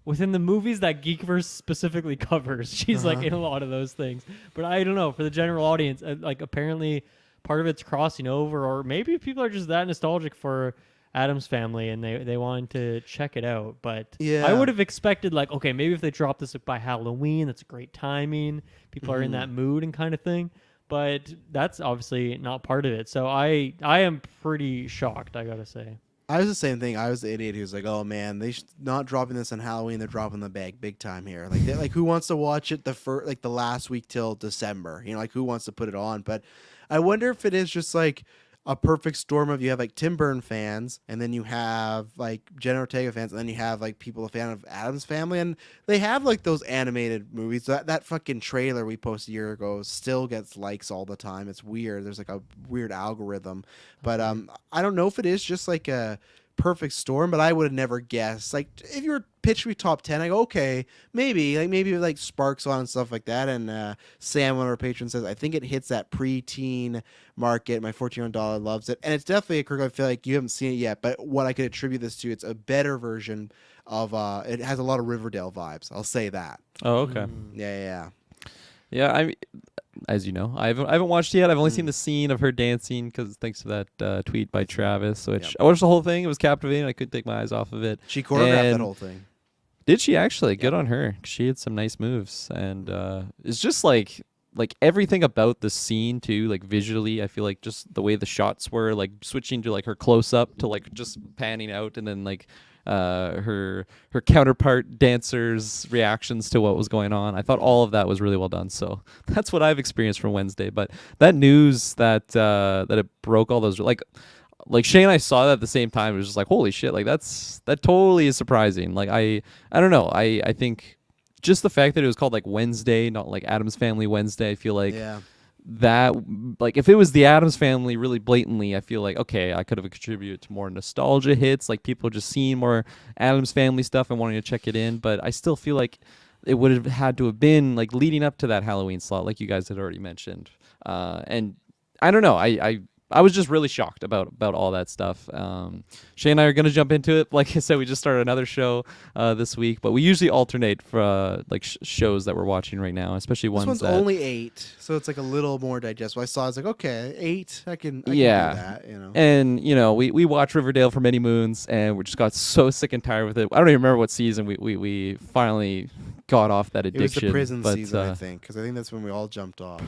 within the movies that GeekVerse specifically covers. She's like in a lot of those things. But I don't know, for the general audience, like apparently part of it's crossing over, or maybe people are just that nostalgic for Addams Family and they wanted to check it out. But yeah, I would have expected like, okay, maybe if they drop this by Halloween, that's a great timing. People are in that mood and kind of thing. But that's obviously not part of it. So I am pretty shocked, I gotta say. I was the same thing. I was the idiot who was like, "Oh man, they not dropping this on Halloween. They're dropping the bag big time here. Like who wants to watch it the last week till December? You know, like who wants to put it on?" But I wonder if it is just like a perfect storm of you have like Tim Burton fans, and then you have like Jenna Ortega fans, and then you have like people a fan of Addams Family, and they have like those animated movies. That fucking trailer we posted a year ago still gets likes all the time. It's weird. There's like a weird algorithm, but I don't know if it is just like a perfect storm, but I would have never guessed. Like if you were pitched me top 10, I go okay, maybe like Sparks on and stuff like that. And Sam, one of our patrons, says I think it hits that preteen market. My 14-year-old daughter loves it, and it's definitely a Kirk. I feel like you haven't seen it yet, but what I could attribute this to, it's a better version of. It has a lot of Riverdale vibes. I'll say that. Oh, okay. Yeah. I mean, as you know, I haven't watched it yet. I've only seen the scene of her dancing because thanks to that tweet by Travis, which I watched the whole thing. It was captivating. I couldn't take my eyes off of it. She choreographed that whole thing. Did she actually? Good on her. She had some nice moves, and it's just like everything about the scene too. Like visually, I feel like just the way the shots were, like switching to like her close up to like just panning out, and then like her counterpart dancers' reactions to what was going on. I thought all of that was really well done. So that's what I've experienced from Wednesday. But that news that it broke all those like Shay and I saw that at the same time. It was just like, holy shit! Like that totally is surprising. Like I don't know. I think just the fact that it was called like Wednesday, not like Addams Family Wednesday. I feel like that like if it was the Addams Family really blatantly, I feel like okay, I could have contributed to more nostalgia hits, like people just seeing more Addams Family stuff and wanting to check it in. But I still feel like it would have had to have been like leading up to that Halloween slot, like you guys had already mentioned. And I don't know, I was just really shocked about all that stuff. Shay and I are going to jump into it. Like I said, we just started another show this week, but we usually alternate for like shows that we're watching right now, especially ones This one's only 8, so it's like a little more digestible. I saw, I was like, okay, 8, I can do that, you know. And we watched Riverdale for many moons, and we just got so sick and tired with it. I don't even remember what season we finally got off that addiction. It was the prison season, I think, because I think that's when we all jumped off.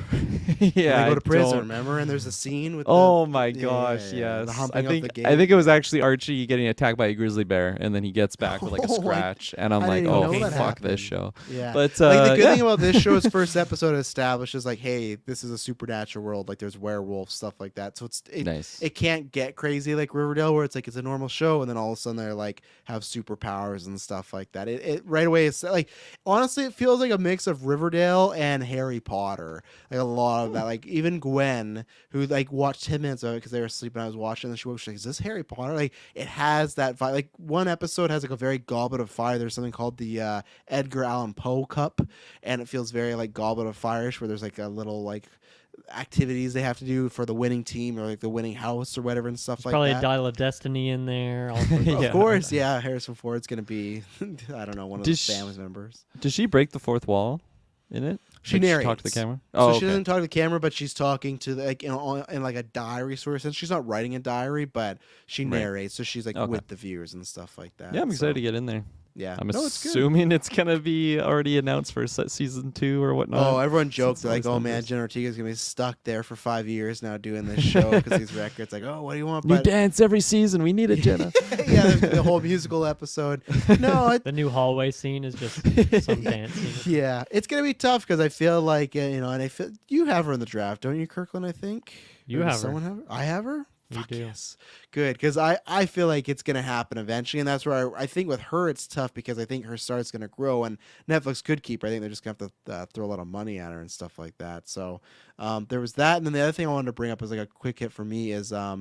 Yeah, they go to prison, remember? And there's a scene with oh my gosh, yes. The humping of the gate. I think it was actually Archie getting attacked by a grizzly bear, and then he gets back with like a scratch, and I'm like, oh, fuck this show. Yeah. But like the good thing about this show is first episode establishes like, hey, this is a supernatural world. Like there's werewolves, stuff like that. So it can't get crazy like Riverdale, where it's like it's a normal show, and then all of a sudden they're like have superpowers and stuff like that. It right away is like, honestly, it feels like a mix of Riverdale and Harry Potter. Like a lot of that. Like even Gwen, who like watched 10 minutes of it because they were asleep and I was watching, and she woke up, she's like, is this Harry Potter? Like it has that vibe. Like one episode has like a very Goblet of Fire. There's something called the Edgar Allan Poe Cup, and it feels very like Goblet of Fire-ish, where there's like a little like activities they have to do for the winning team or like the winning house or whatever and stuff There's like probably that. a Dial of Destiny in there. Of course, yeah. Harrison Ford's gonna be, I don't know, one of the family members. Does she break the fourth wall in it? She like narrates. She talk to the camera. So she doesn't talk to the camera, but she's talking to the, like in like a diary sort of sense. She's not writing a diary, but she narrates. So she's like with the viewers and stuff like that. Yeah, I'm excited to get in there. Yeah, I'm assuming it's gonna be already announced for season 2 or whatnot. Oh, everyone joked like, "Oh man, Jen Ortega's gonna be stuck there for 5 years now doing this show because these records." Like, "Oh, what do you want?" New dance every season. We need it, Jenna. Yeah, the whole musical episode. No, the new hallway scene is just some dancing. Yeah, it's gonna be tough because I feel like and I feel you have her in the draft, don't you, Kirklin? I think you have someone her. Have her. I have her. You do. Yes. Good, because I feel like it's going to happen eventually, and that's where I think with her it's tough because I think her star's going to grow, and Netflix could keep her. I think they're just going to have to throw a lot of money at her and stuff like that. So there was that, and then the other thing I wanted to bring up as like a quick hit for me is I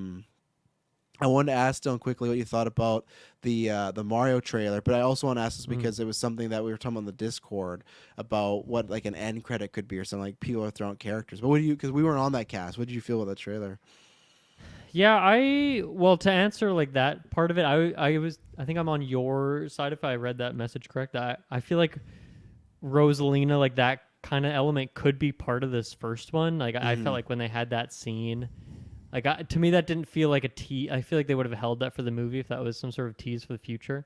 wanted to ask Dylan quickly what you thought about the Mario trailer, but I also want to ask this because it was something that we were talking about on the Discord about what like an end credit could be or something, like people are throwing characters. But what do you, because we weren't on that cast, what did you feel about that trailer? Yeah, well, to answer like that part of it, I think I'm on your side if I read that message correct. I feel like Rosalina, like that kind of element could be part of this first one. Like I felt like when they had that scene, like to me that didn't feel like a tease. I feel like they would have held that for the movie if that was some sort of tease for the future.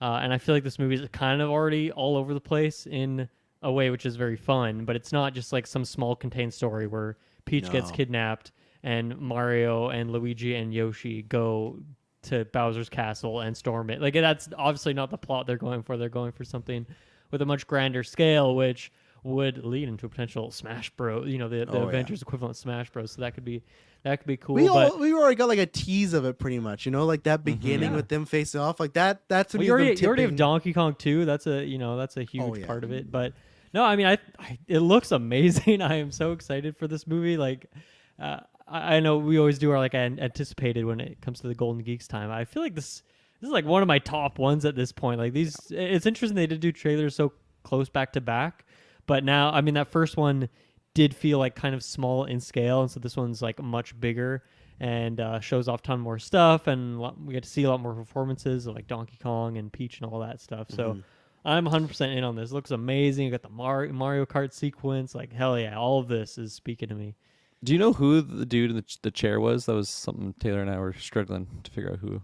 And I feel like this movie is kind of already all over the place in a way which is very fun, but it's not just like some small contained story where Peach gets kidnapped and Mario and Luigi and Yoshi go to Bowser's castle and storm it. Like that's obviously not the plot they're going for. They're going for something with a much grander scale, which would lead into a potential Smash Bros. You know, the Avengers equivalent of Smash Bros. So that could be cool. We already got like a tease of it pretty much. You know, like that beginning with them facing off, like that. That's you already have Donkey Kong 2. That's a huge part of it. But no, I mean, it looks amazing. I am so excited for this movie. Like. I know we always do our like anticipated when it comes to the Golden Geeks time. I feel like this is like one of my top ones at this point. Like it's interesting they did do trailers so close back to back, but now I mean that first one did feel like kind of small in scale, and so this one's like much bigger and shows off a ton more stuff, and we get to see a lot more performances of like Donkey Kong and Peach and all that stuff. So I'm 100% in on this. It looks amazing. You got the Mario Kart sequence. Like hell yeah, all of this is speaking to me. Do you know who the dude in the chair was? That was something Taylor and I were struggling to figure out who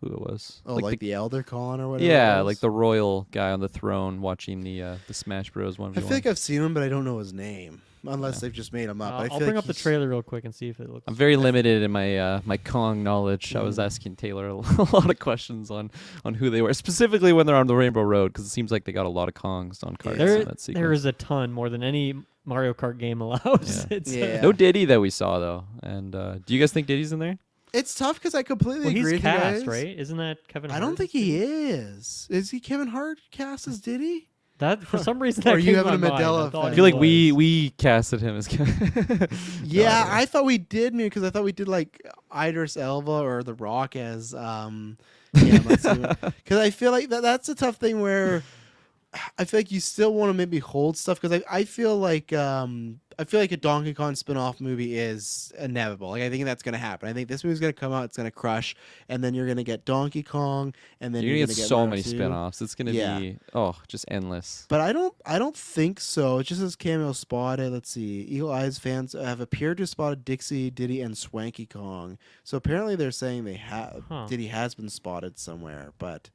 it was. Oh, like the Elder Con or whatever? Yeah, like the royal guy on the throne watching the Smash Bros. 1v1. I feel like I've seen him, but I don't know his name. Unless they've just made him up. I'll bring up the trailer real quick and see if it looks... I'm very limited in my my Kong knowledge. I was asking Taylor a lot of questions on who they were, specifically when they're on the Rainbow Road, because it seems like they got a lot of Kongs on cards in that sequence. There is a ton, more than any Mario Kart game allows. Yeah. No Diddy that we saw, though. And do you guys think Diddy's in there? It's tough because I completely agree with you guys. He's cast, right? Isn't that Kevin Hart? I don't think he is. Is he Kevin Hart cast as Diddy? That for some reason that or you having a Mandela effect? I feel like we casted him as Yeah, I thought we did, because I thought we did like Idris Elba or The Rock as because I feel like that's a tough thing where I feel like you still want to maybe hold stuff, because I feel like I feel like a Donkey Kong spin-off movie is inevitable. Like I think that's gonna happen. I think this movie's gonna come out, it's gonna crush, and then you're gonna get Donkey Kong, and then You're gonna get so Mario many 2. spin-offs. It's gonna be just endless. But I don't think so. It just says cameo spotted. Let's see. Eagle Eyes fans have appeared to have spotted Dixie, Diddy, and Swanky Kong. So apparently they're saying they have Diddy has been spotted somewhere, but.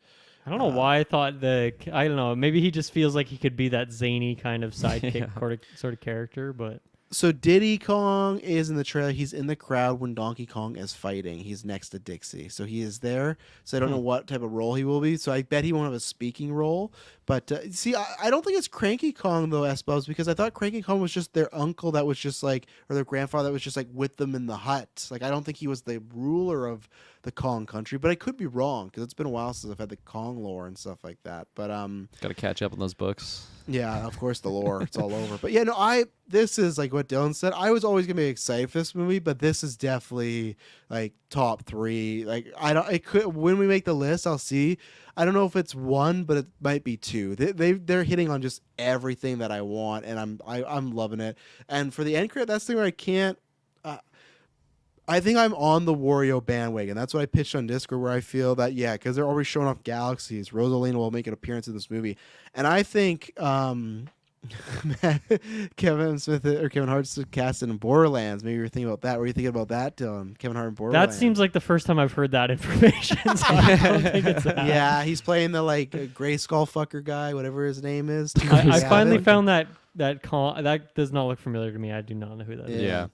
I don't know why I thought I don't know. Maybe he just feels like he could be that zany kind of sidekick sort of character, but. So Diddy Kong is in the trailer. He's in the crowd when Donkey Kong is fighting. He's next to Dixie. So he is there. So I don't know what type of role he will be. So I bet he won't have a speaking role. But see, I don't think it's Cranky Kong, though, S-Bubs, because I thought Cranky Kong was just their uncle that was just like, or their grandfather that was just like with them in the hut. Like, I don't think he was the ruler of the Kong country. But I could be wrong because it's been a while since I've had the Kong lore and stuff like that. But gotta catch up on those books. Yeah, of course the lore. It's all over. But yeah, no, this is like what Dylan said. I was always gonna be excited for this movie, but this is definitely like top 3. Like it could, when we make the list, I'll see. I don't know if it's 1, but it might be 2. They're hitting on just everything that I want, and I'm loving it. And for the end credit, that's the thing where I can't. I think I'm on the Wario bandwagon. That's what I pitched on Discord, where I feel that, because they're always showing off galaxies. Rosalina will make an appearance in this movie. And I think Kevin Hart's casted in Borderlands. Maybe you're thinking about that. What are you thinking about that, Dylan? Kevin Hart in Borderlands. That seems like the first time I've heard that information, so I don't think it's that. Yeah, he's playing the gray skull fucker guy, whatever his name is. I finally found that does not look familiar to me. I do not know who that is. Yeah.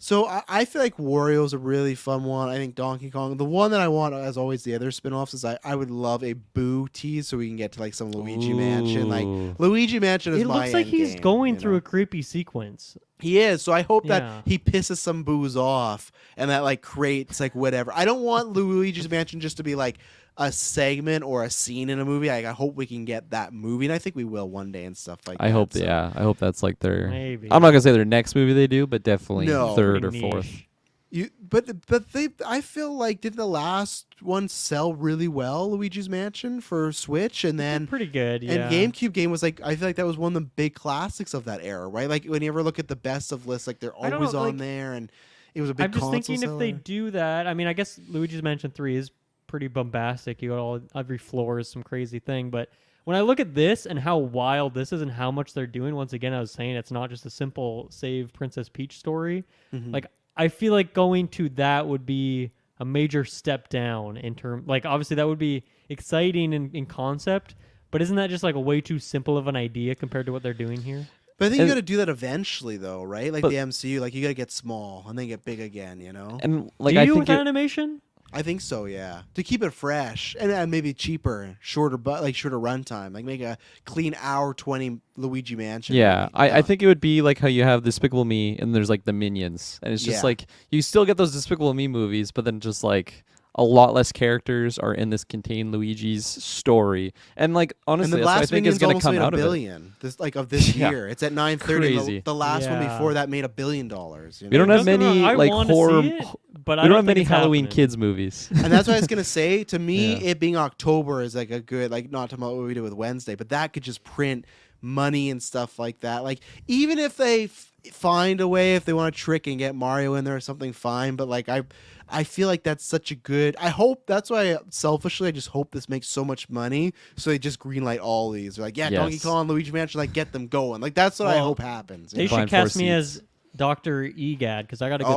So I feel like Wario's a really fun one. I think Donkey Kong. The one that I want, as always, the other spin-offs is I would love a Boo tease so we can get to like some Luigi Mansion. Like Luigi Mansion is my It looks like he's game, going through a creepy sequence. He is. So I hope that he pisses some Boos off and that like creates like whatever. I don't want Luigi's Mansion just to be like a segment or a scene in a movie. I hope we can get that movie, and I think we will one day and stuff like that. I hope that's like their. Maybe. I'm not gonna say their next movie they do, but definitely third or fourth. But I feel like did the last one sell really well, Luigi's Mansion for Switch, and then pretty good. Yeah. And GameCube game was like, I feel like that was one of the big classics of that era, right? Like when you ever look at the best of lists, like they're always on there, and it was a big. I'm just thinking seller. If they do that, I mean, I guess Luigi's Mansion 3 is pretty bombastic. You got every floor is some crazy thing, but when I look at this and how wild this is and how much they're doing, once again, I was saying it's not just a simple save Princess Peach story. Mm-hmm. Like I feel like going to that would be a major step down in term. Like obviously that would be exciting in concept, but isn't that just like a way too simple of an idea compared to what they're doing here? But I think you got to do that eventually, though, right? Like the MCU, like you got to get small and then get big again, you know? And like do I you think with animation? I think so, yeah. To keep it fresh and maybe cheaper, shorter runtime, like make a clean hour 20 Luigi Mansion. Yeah, I think it would be like how you have Despicable Me and there's like the Minions, and it's just like you still get those Despicable Me movies, but then just like a lot less characters are in this contained Luigi's story, and like honestly, and the that's what I last think is going to come out $1 of billion. This year. It's at 930. The last one before that made $1 billion. You know? We don't have many like horror. But we don't have many Halloween kids movies. And that's what I was gonna say. To me, it being October is like a good, like not talking about what we did with Wednesday, but that could just print money and stuff like that. Like even if they find a way, if they want to trick and get Mario in there or something, fine. But like I feel like that's such a good. I hope that's why selfishly I just hope this makes so much money, so they just greenlight all these. They're like, Donkey Kong, Luigi Mansion, like get them going. Like that's what I hope happens. They should cast me as Dr. Egad because I got a good.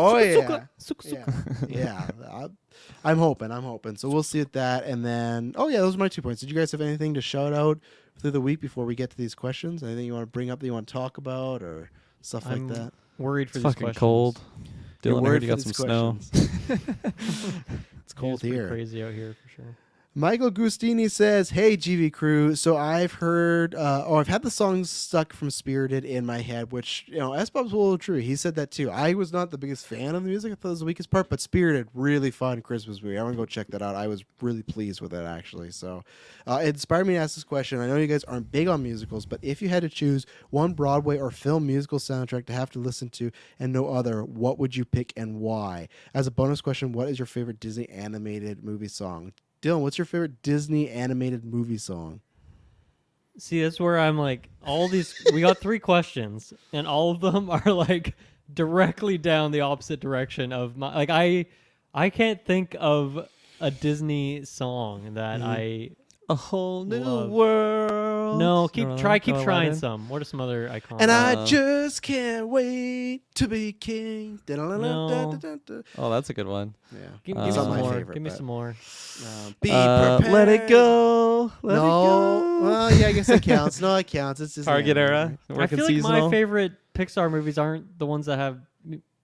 I'm hoping. So we'll see at that, and then those are my 2 points. Did you guys have anything to shout out through the week before we get to these questions? Anything you want to bring up that you want to talk about or stuff like that? Worried for it's these fucking questions. Cold. Dylan, I heard you got some questions. snow. It's cold here. Crazy out here for sure. Michael Gustini says, "Hey GV crew, so I've heard, I've had the song stuck from Spirited in my head, which S-Bob's a little true. He said that too. I was not the biggest fan of the music. I thought it was the weakest part, but Spirited, really fun Christmas movie. I want to go check that out. I was really pleased with it actually. So, it inspired me to ask this question. I know you guys aren't big on musicals, but if you had to choose one Broadway or film musical soundtrack to have to listen to and no other, what would you pick and why? As a bonus question, what is your favorite Disney animated movie song?" Dylan, what's your favorite Disney animated movie song? See, that's where I'm like, all these. We got 3 questions, and all of them are like directly down the opposite direction of my. Like I can't think of a Disney song that A whole new love. world. No, keep trying Aladdin. some. What are some other icons? And I just can't wait to be king. No. Oh, that's a good one. Yeah. Give It's me not some my more. favorite, Give me but- some more. Be Let prepared. it go. Let it No. go. Well, yeah, I guess that counts. No, it counts. It's just Target era. I Working feel like seasonal. my favorite Pixar movies aren't the ones that have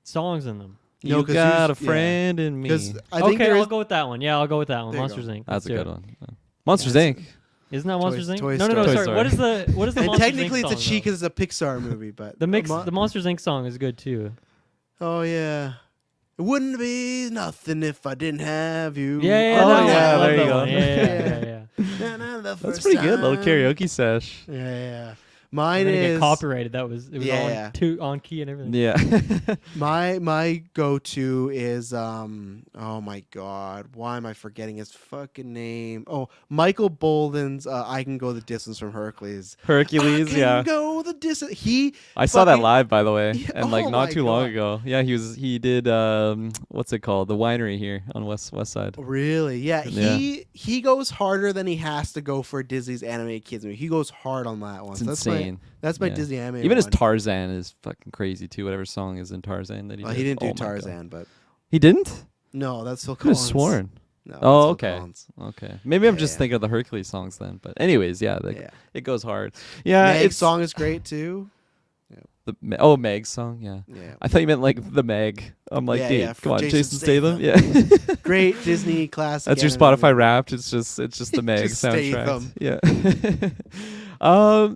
songs in them. No, You 'cause got a yeah. friend in me. Because I think Okay, I'll there's go with that one. Yeah, I'll go with that one. There you Monsters go. Inc. That's a Let's good do it. one. Monsters Yeah, Inc. Isn't that Monsters Inc? Toy No, Story. sorry. What is the and Monsters technically Inc. it's a song, cheat though? because it's a Pixar movie, but The Monsters Inc. song is good too. Oh yeah. It wouldn't be nothing if I didn't have you. Yeah, Oh, that one. yeah, I love there you that go. one. Yeah. That's That's pretty good. Little karaoke sesh. Yeah. I'm Mine gonna is get copyrighted. It was Yeah. on key and everything. Yeah. my go-to is oh my god, why am I forgetting his fucking name? Oh, Michael Bolden's I Can Go the Distance from Hercules. Hercules, I can yeah. go the distance. I saw that fucking- live, by the way, Yeah, and like oh not my too long God. ago. Yeah, he did what's it called? The winery here on West Side. Really? Yeah. Yeah. He goes harder than he has to go for Disney's animated kids movie. He goes hard on that one. It's So insane. That's my Yeah. Disney animated. Even his one. Tarzan is fucking crazy too. Whatever song is in Tarzan that he Well, did. he didn't do Oh my God. Tarzan, but He didn't? no, that's Phil I could have Collins. sworn. No, that's Oh, Phil okay. Collins. Okay. Maybe I'm Yeah, just yeah. thinking of the Hercules songs then. But anyways, yeah, Yeah. it goes hard. Yeah, Meg's it's song is great too. Meg's song. Yeah. Yeah. I thought you meant like the Meg. I'm like, Yeah, dude, yeah, come on, Jason Jason Statham. Yeah. Great Disney classic. That's your animated Spotify movie. Wrapped. It's just the Meg Just soundtrack. Statham. Yeah.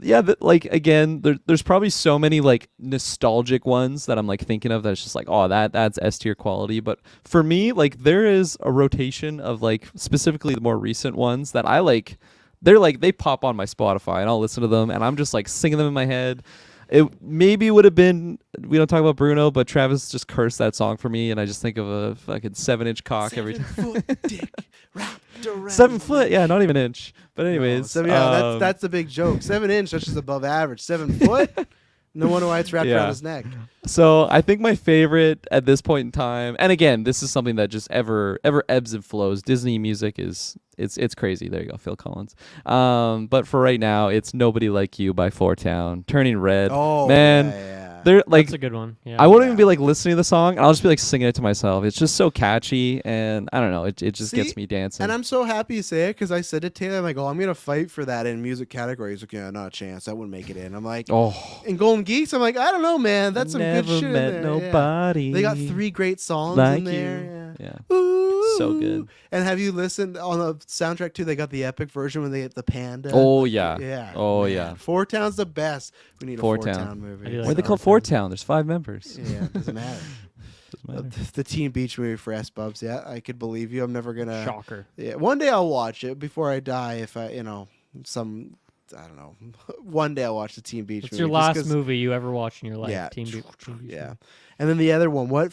Yeah. Like again, there's probably so many like nostalgic ones that I'm like thinking of that's just like, oh, that's S tier quality. But for me, like there is a rotation of like specifically the more recent ones that I like. They're like they pop on my Spotify and I'll listen to them and I'm just like singing them in my head. It maybe would have been, we don't talk about Bruno, but Travis just cursed that song for me, and I just think of a fucking 7-inch cock every time. 7-foot dick wrapped around 7 foot, yeah, not even inch. But anyways, yeah, that's the big joke. 7-inch, that's just above average. 7 foot, no wonder why it's wrapped Yeah. around his neck. So I think my favorite at this point in time, and again, this is something that just ever ebbs and flows. Disney music it's crazy. There you go, Phil Collins. But for right now, it's "Nobody Like You" by Four Town. Turning Red. Oh man, yeah. they're like. That's a good one. Yeah. I won't even Yeah. be like listening to the song. I'll just be like singing it to myself. It's just so catchy, and I don't know. It just gets See? me dancing. And I'm so happy you say it because I said to Taylor, I'm like, oh, I'm gonna fight for that in music category. He's like, yeah, not a chance. That wouldn't make it in. I'm like, oh, in Golden Geeks, I'm like, I don't know, man. That's some never good shit in met there. nobody. Yeah. They got 3 great songs like in there. you. Yeah. Ooh. So good. And have you listened on the soundtrack too? They got the epic version when they get the panda. Oh yeah. Yeah. Oh man. yeah. Four Town's the best. We need Four a Four Town. Town movie. I do Why like are they that. called Four Town? There's 5 members. Yeah, it doesn't matter. Doesn't matter. The Teen Beach movie for S Bubs. Yeah, I could believe you. I'm never gonna. Shocker. Yeah, one day I'll watch it before I die. If I, I don't know. One day I'll watch the Teen Beach It's movie. your just last 'cause- movie you ever watched in your life. Yeah. Teen Beach Yeah. And then the other one, what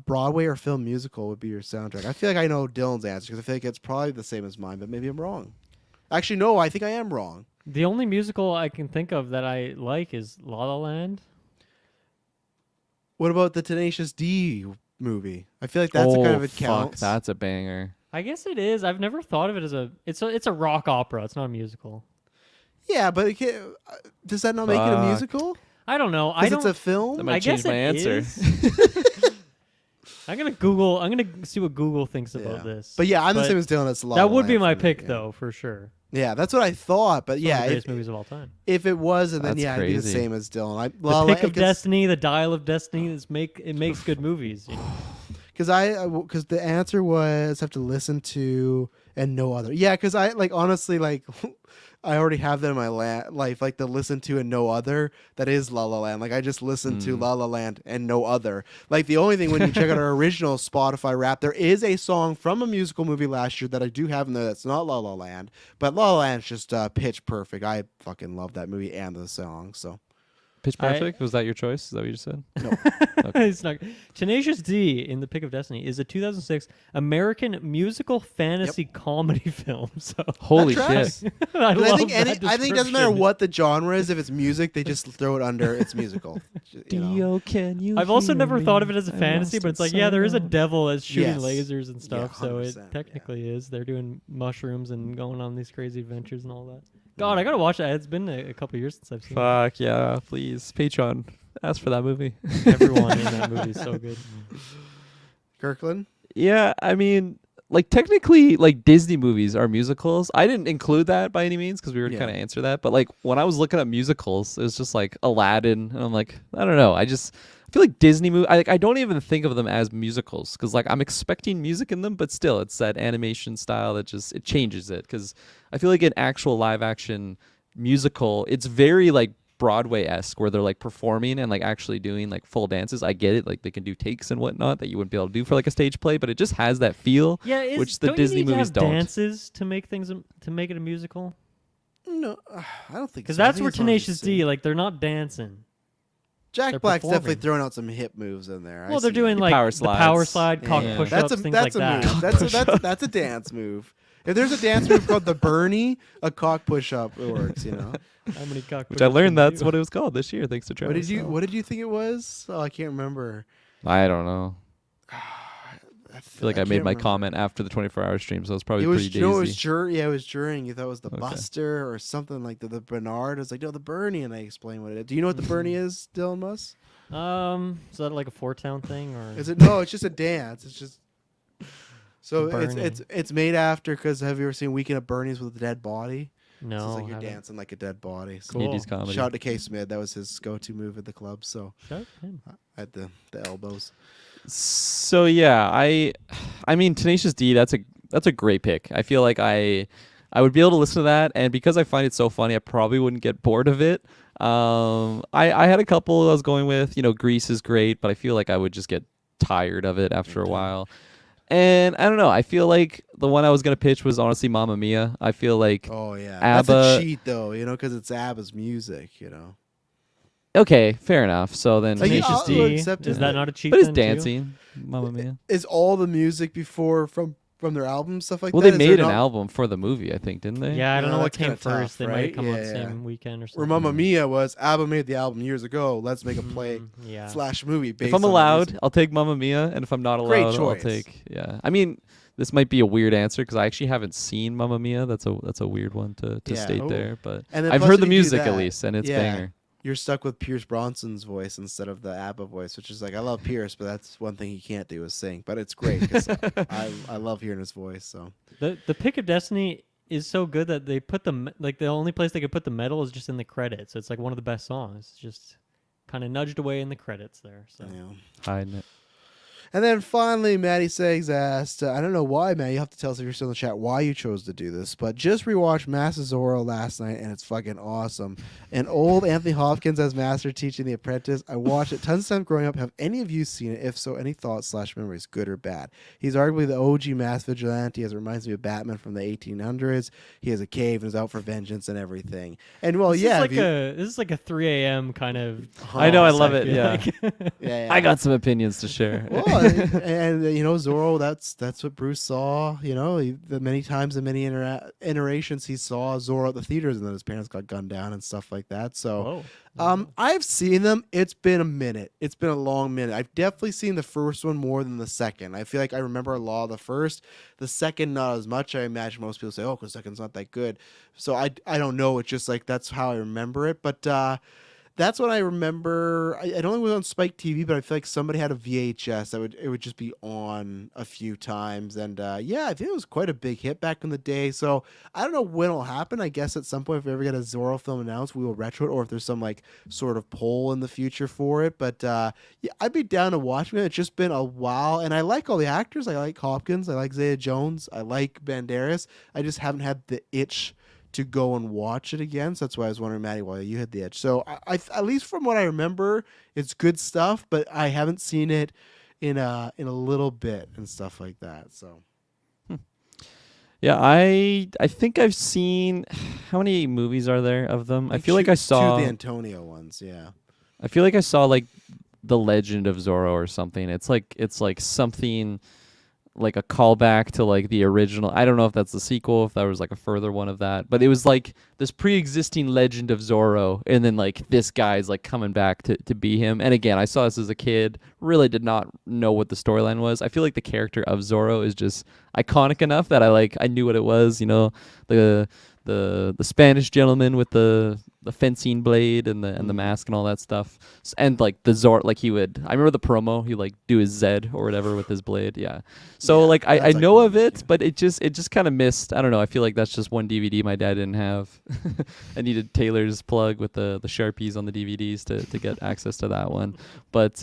Broadway or film musical would be your soundtrack? I feel like I know Dylan's answer because I feel like it's probably the same as mine, but maybe I'm wrong. Actually, no, I think I am wrong. The only musical I can think of that I like is La La Land. What about the Tenacious D movie? I feel like that's a kind of it fuck, counts. that's a banger. I guess it is. I've never thought of it as it's a rock opera. It's not a musical. Yeah, but does that not make it a Fuck. musical? I don't know. I Because don't. it's a film? That might I change guess my it answer. is. I'm gonna see what Google thinks about Yeah. this. But yeah, I'm the But same as Dylan. That's a lot. that would be my pick though, for sure. Yeah, that's what I thought. But One of yeah, the greatest if, movies of all time. if it was, and then That's yeah, I'd be the crazy. same as Dylan. The Pick of Destiny, the Dial of Destiny. It makes good movies. You know? Because the answer was have to listen to and no other. Yeah, because I like honestly like I already have that in my life, like the listen to and no other. That is La La Land. Like I just listen to La La Land and no other. Like the only thing when you check out our original Spotify rap, there is a song from a musical movie last year that I do have in there that's not La La Land, but La La Land's just pitch perfect. I fucking love that movie and the song. So Pitch Perfect? Was that your choice? Is that what you just said? No. Okay. It's not. Tenacious D in the Pick of Destiny is a 2006 American musical fantasy comedy film. So Holy That shit. tracks. I But love I think that I think it doesn't matter description. what the genre is. If it's music, they just throw it under it's musical. You know? Dio, can you I've also hear never me? thought of it as a I fantasy, lost but it's in like, yeah, there is a sorrow. devil that's shooting Yes. lasers and stuff, Yeah, so it 100%, technically is. They're doing mushrooms and going on these crazy adventures and all that. God, I gotta watch that. It's been a couple years since I've seen Fuck yeah, please. Patreon. Ask for that movie. it. Everyone in that movie is so good. Kirkland. Yeah, I mean, like technically, like Disney movies are musicals. I didn't include that by any means because we were Yeah. kind of answer that. But like when I was looking at musicals, it was just like Aladdin, and I'm like, I don't know. I feel like Disney movie. I don't even think of them as musicals because like I'm expecting music in them, but still, it's that animation style that just it changes it. Because I feel like an actual live action musical, it's very like Broadway-esque where they're like performing and like actually doing like full dances. I get it, like they can do takes and whatnot that you wouldn't be able to do for like a stage play, but it just has that feel. Yeah, which the don't Disney you need movies to have don't. dances to make things to make it a musical? No, I don't think Because so. I that's think where it's mostly Tenacious singing. D, like they're not dancing. Jack they're Black's performing. definitely throwing out some hip moves in there. Well, they're doing The like power the power slides. slide, cock Yeah. push-ups, things that's like a that. move. That's a dance move. If there's a dance move called the Bernie, a cock push-up, it works. You know. How many cock Which I push-ups learned can you that's do? what it was called this year, thanks to Travis. What did you think it was? Oh, I can't remember. I don't know. I I feel like I made my comment after the 24-hour stream, so it's probably It was pretty no, it daisy. was it was during. You thought it was the Okay. Buster or something like the Bernard. I was like, no, the Bernie, and I explained what it is. Do you know what the Bernie is, Dylan Muss? Is that like a Four-Town thing or? Is it no? It's just a dance. It's just so Bernie. it's made after because have you ever seen Weekend at Bernie's with a dead body? No, So it's like you're haven't. dancing like a dead body. So Cool. 80s comedy. shout out to K Smith. That was his go-to move at the club. So Shut him. at the elbows. So yeah, I mean Tenacious D, that's a great pick. I feel like I would be able to listen to that, and because I find it so funny, I probably wouldn't get bored of it. I had a couple I was going with, Grease is great, but I feel like I would just get tired of it after a while. And I don't know, I feel like the one I was gonna pitch was honestly Mamma Mia. I feel like Oh yeah, ABBA. that's a cheat though, because it's ABBA's music, okay, fair enough. So then Like, Tenacious I'll D. accept Is it. that not a cheat? but it's then, too? dancing, Mamma Mia. Is all the music before from their album stuff like Well, that? they Is there made an not- album for the movie, I think, didn't they? Yeah, I don't No, know what that's kinda came first. tough, They might right? have come out the Yeah, same weekend or something. Where Mamma Mia was ABBA made the album years ago. Let's make a play Yeah. slash movie. Based If I'm on the allowed, music. I'll take Mamma Mia, and if I'm not Great allowed, I'll choice. take I mean, this might be a weird answer because I actually haven't seen Mamma Mia. That's a weird one to Yeah. state Oh. there, but And then I've plus heard the if you do music at that, least, and it's yeah, banger. You're stuck with Pierce Bronson's voice instead of the ABBA voice, which is like I love Pierce, but that's one thing he can't do is sing. But it's great because I love hearing his voice. So The Pick of Destiny is so good that they put the only place they could put the medal is just in the credits. It's like one of the best songs. It's just kind of nudged away in the credits there. So Hiding it. And then finally, Maddie Seggs asked, I don't know why, Matt, you have to tell us if you're still in the chat why you chose to do this, but just rewatched Master Zorro last night, and it's fucking awesome. And old Anthony Hopkins as Master teaching The Apprentice. I watched it tons of times growing up. Have any of you seen it? If so, any thoughts / memories, good or bad? He's arguably the OG mass vigilante, as it reminds me of Batman from the 1800s. He has a cave and is out for vengeance and everything. And, well, this yeah. is like a 3 a.m. kind of. I know, I toss, love it, feel yeah. like. yeah. I got some opinions to share. Well, and Zorro, that's what Bruce saw. The many times and many iterations he saw Zorro at the theaters, and then his parents got gunned down and stuff like that. So, I've seen them. It's been a minute. It's been a long minute. I've definitely seen the first one more than the second. I feel like I remember a lot of the first. The second, not as much. I imagine most people say, "Oh, because the second's not that good." So I don't know. It's just like that's how I remember it. But that's what I remember. I don't think it was on Spike TV, but I feel like somebody had a VHS. It would just be on a few times, and I think it was quite a big hit back in the day. So I don't know when it'll happen. I guess at some point, if we ever get a Zorro film announced, we will retro it, or if there's some like sort of poll in the future for it. But I'd be down to watching it. It's just been a while, and I like all the actors. I like Hopkins. I like Zaya Jones. I like Banderas. I just haven't had the itch to go and watch it again. So that's why I was wondering, Maddie, why you had the edge. So I at least from what I remember, it's good stuff, but I haven't seen it in a little bit and stuff like that. So Yeah, I think I've seen how many movies are there of them? I feel like I saw two of the Antonio ones. Yeah. I feel like I saw like the Legend of Zorro or something. It's like something like a callback to like the original. I don't know if that's the sequel, if that was like a further one of that, but it was like this pre-existing Legend of Zorro, and then like this guy's like coming back to be him. And again, I saw this as a kid, really did not know what the storyline was. I feel like the character of Zorro is just iconic enough that I knew what it was, you know, the Spanish gentleman with the fencing blade and the mask and all that stuff, and like the Zorro, like I remember the promo, he like do his Z or whatever with his blade, yeah. So like I know of it, but it just kind of missed. I don't know. I feel like that's just one DVD my dad didn't have. I needed Taylor's plug with the Sharpies on the DVDs to get access to that one, but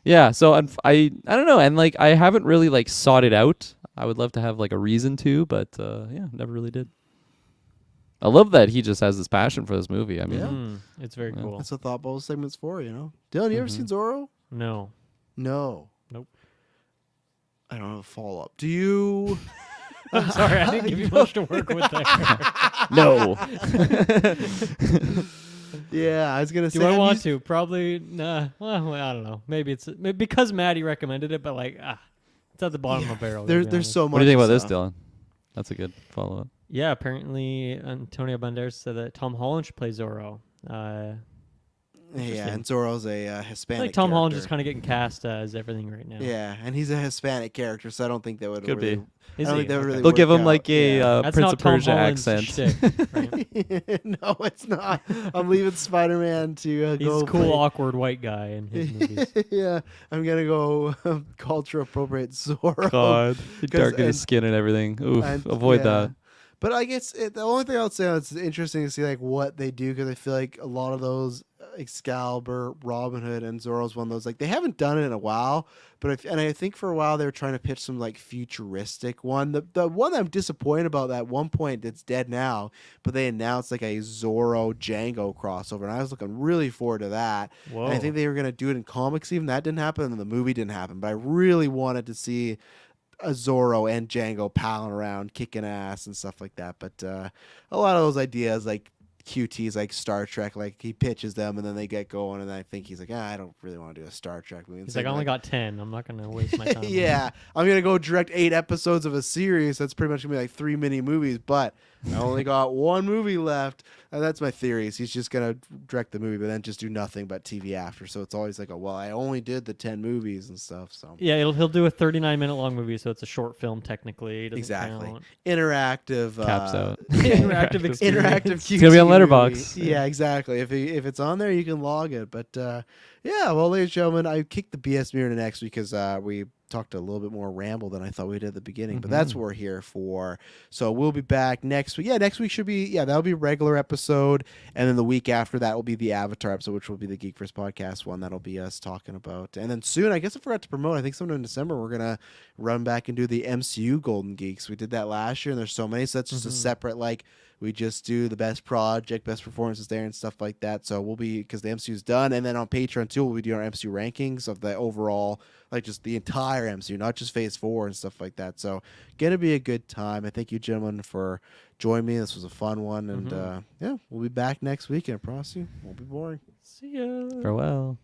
yeah. So I don't know, and like I haven't really like sought it out. I would love to have like a reason to, but yeah, never really did. I love that he just has this passion for this movie. I mean, it's very cool. That's what Thought Bubble segment's for, you know. Dylan, you ever seen Zorro? No. No. Nope. I don't have a follow up. Do you? I'm sorry, I didn't give you much to work with there. no. Yeah, I was gonna say. Do I want to? Probably. Nah. Well, I don't know. Maybe it's because Maddie recommended it, but like, it's at the bottom of the barrel. There's so much. What do you think about this, Dylan? That's a good follow up. Yeah, apparently Antonio Banderas said that Tom Holland should play Zorro. Yeah, and Zorro's a Hispanic. I think Tom character. Holland's just kind of getting cast as everything right now. Yeah, and he's a Hispanic character, so I don't think that would Could really, be. I don't think that would really. They'll work give him out. like a That's Prince not of Tom Persia Holland's accent. shtick, right? No, it's not. I'm leaving Spider-Man to He's go. a cool, play. awkward white guy in his movies. Yeah, I'm gonna go culture appropriate Zorro. God, he darkened his and- skin and everything. Oof, and- avoid yeah. that. But I guess the only thing I would say that's interesting to see like what they do, because I feel like a lot of those Excalibur, Robin Hood, and Zorro's one of those like they haven't done it in a while. But I think for a while they were trying to pitch some like futuristic one. The one I'm disappointed about at one point that's dead now, but they announced like a Zorro Django crossover, and I was looking really forward to that. Whoa. And I think they were gonna do it in comics. Even that didn't happen, and the movie didn't happen. But I really wanted to see a Zorro and Django palling around, kicking ass and stuff like that. But a lot of those ideas, like QT's, like Star Trek, like he pitches them and then they get going, and I think he's like, I don't really want to do a Star Trek movie. He's like, I only got 10. I'm not going to waste my time. Yeah, I'm gonna go direct 8 episodes of a series. That's pretty much gonna be like 3 mini movies, but I only got 1 movie left. And that's my theory. Is he's just gonna direct the movie, but then just do nothing but TV after. So it's always like, well, I only did the 10 movies and stuff. So Yeah, he'll do a 39-minute long movie, so it's a short film technically. It doesn't exactly count. Interactive Caps out. Interactive experience. Interactive. It's gonna be on QT Letterboxd. movie. Yeah, exactly. If it's on there, you can log it. But yeah, well, ladies and gentlemen, I kicked the BS mirror to next week because we talked a little bit more ramble than I thought we did at the beginning. But that's what we're here for. So we'll be back next week. Yeah, next week should be that'll be a regular episode, and then the week after that will be the Avatar episode, which will be the GeekVerse Podcast one. That'll be us talking about. And then soon, I guess I forgot to promote. I think sometime in December we're gonna run back and do the MCU Golden Geeks. We did that last year, and there's so many. So that's just a separate like. We just do the best project, best performances there, and stuff like that. So we'll be, because the MCU's done, and then on Patreon too, we'll be doing our MCU rankings of the overall, like just the entire MCU, not just Phase 4 and stuff like that. So gonna be a good time. I thank you, gentlemen, for joining me. This was a fun one, and yeah, we'll be back next week, and I promise you, won't be boring. See ya. Farewell.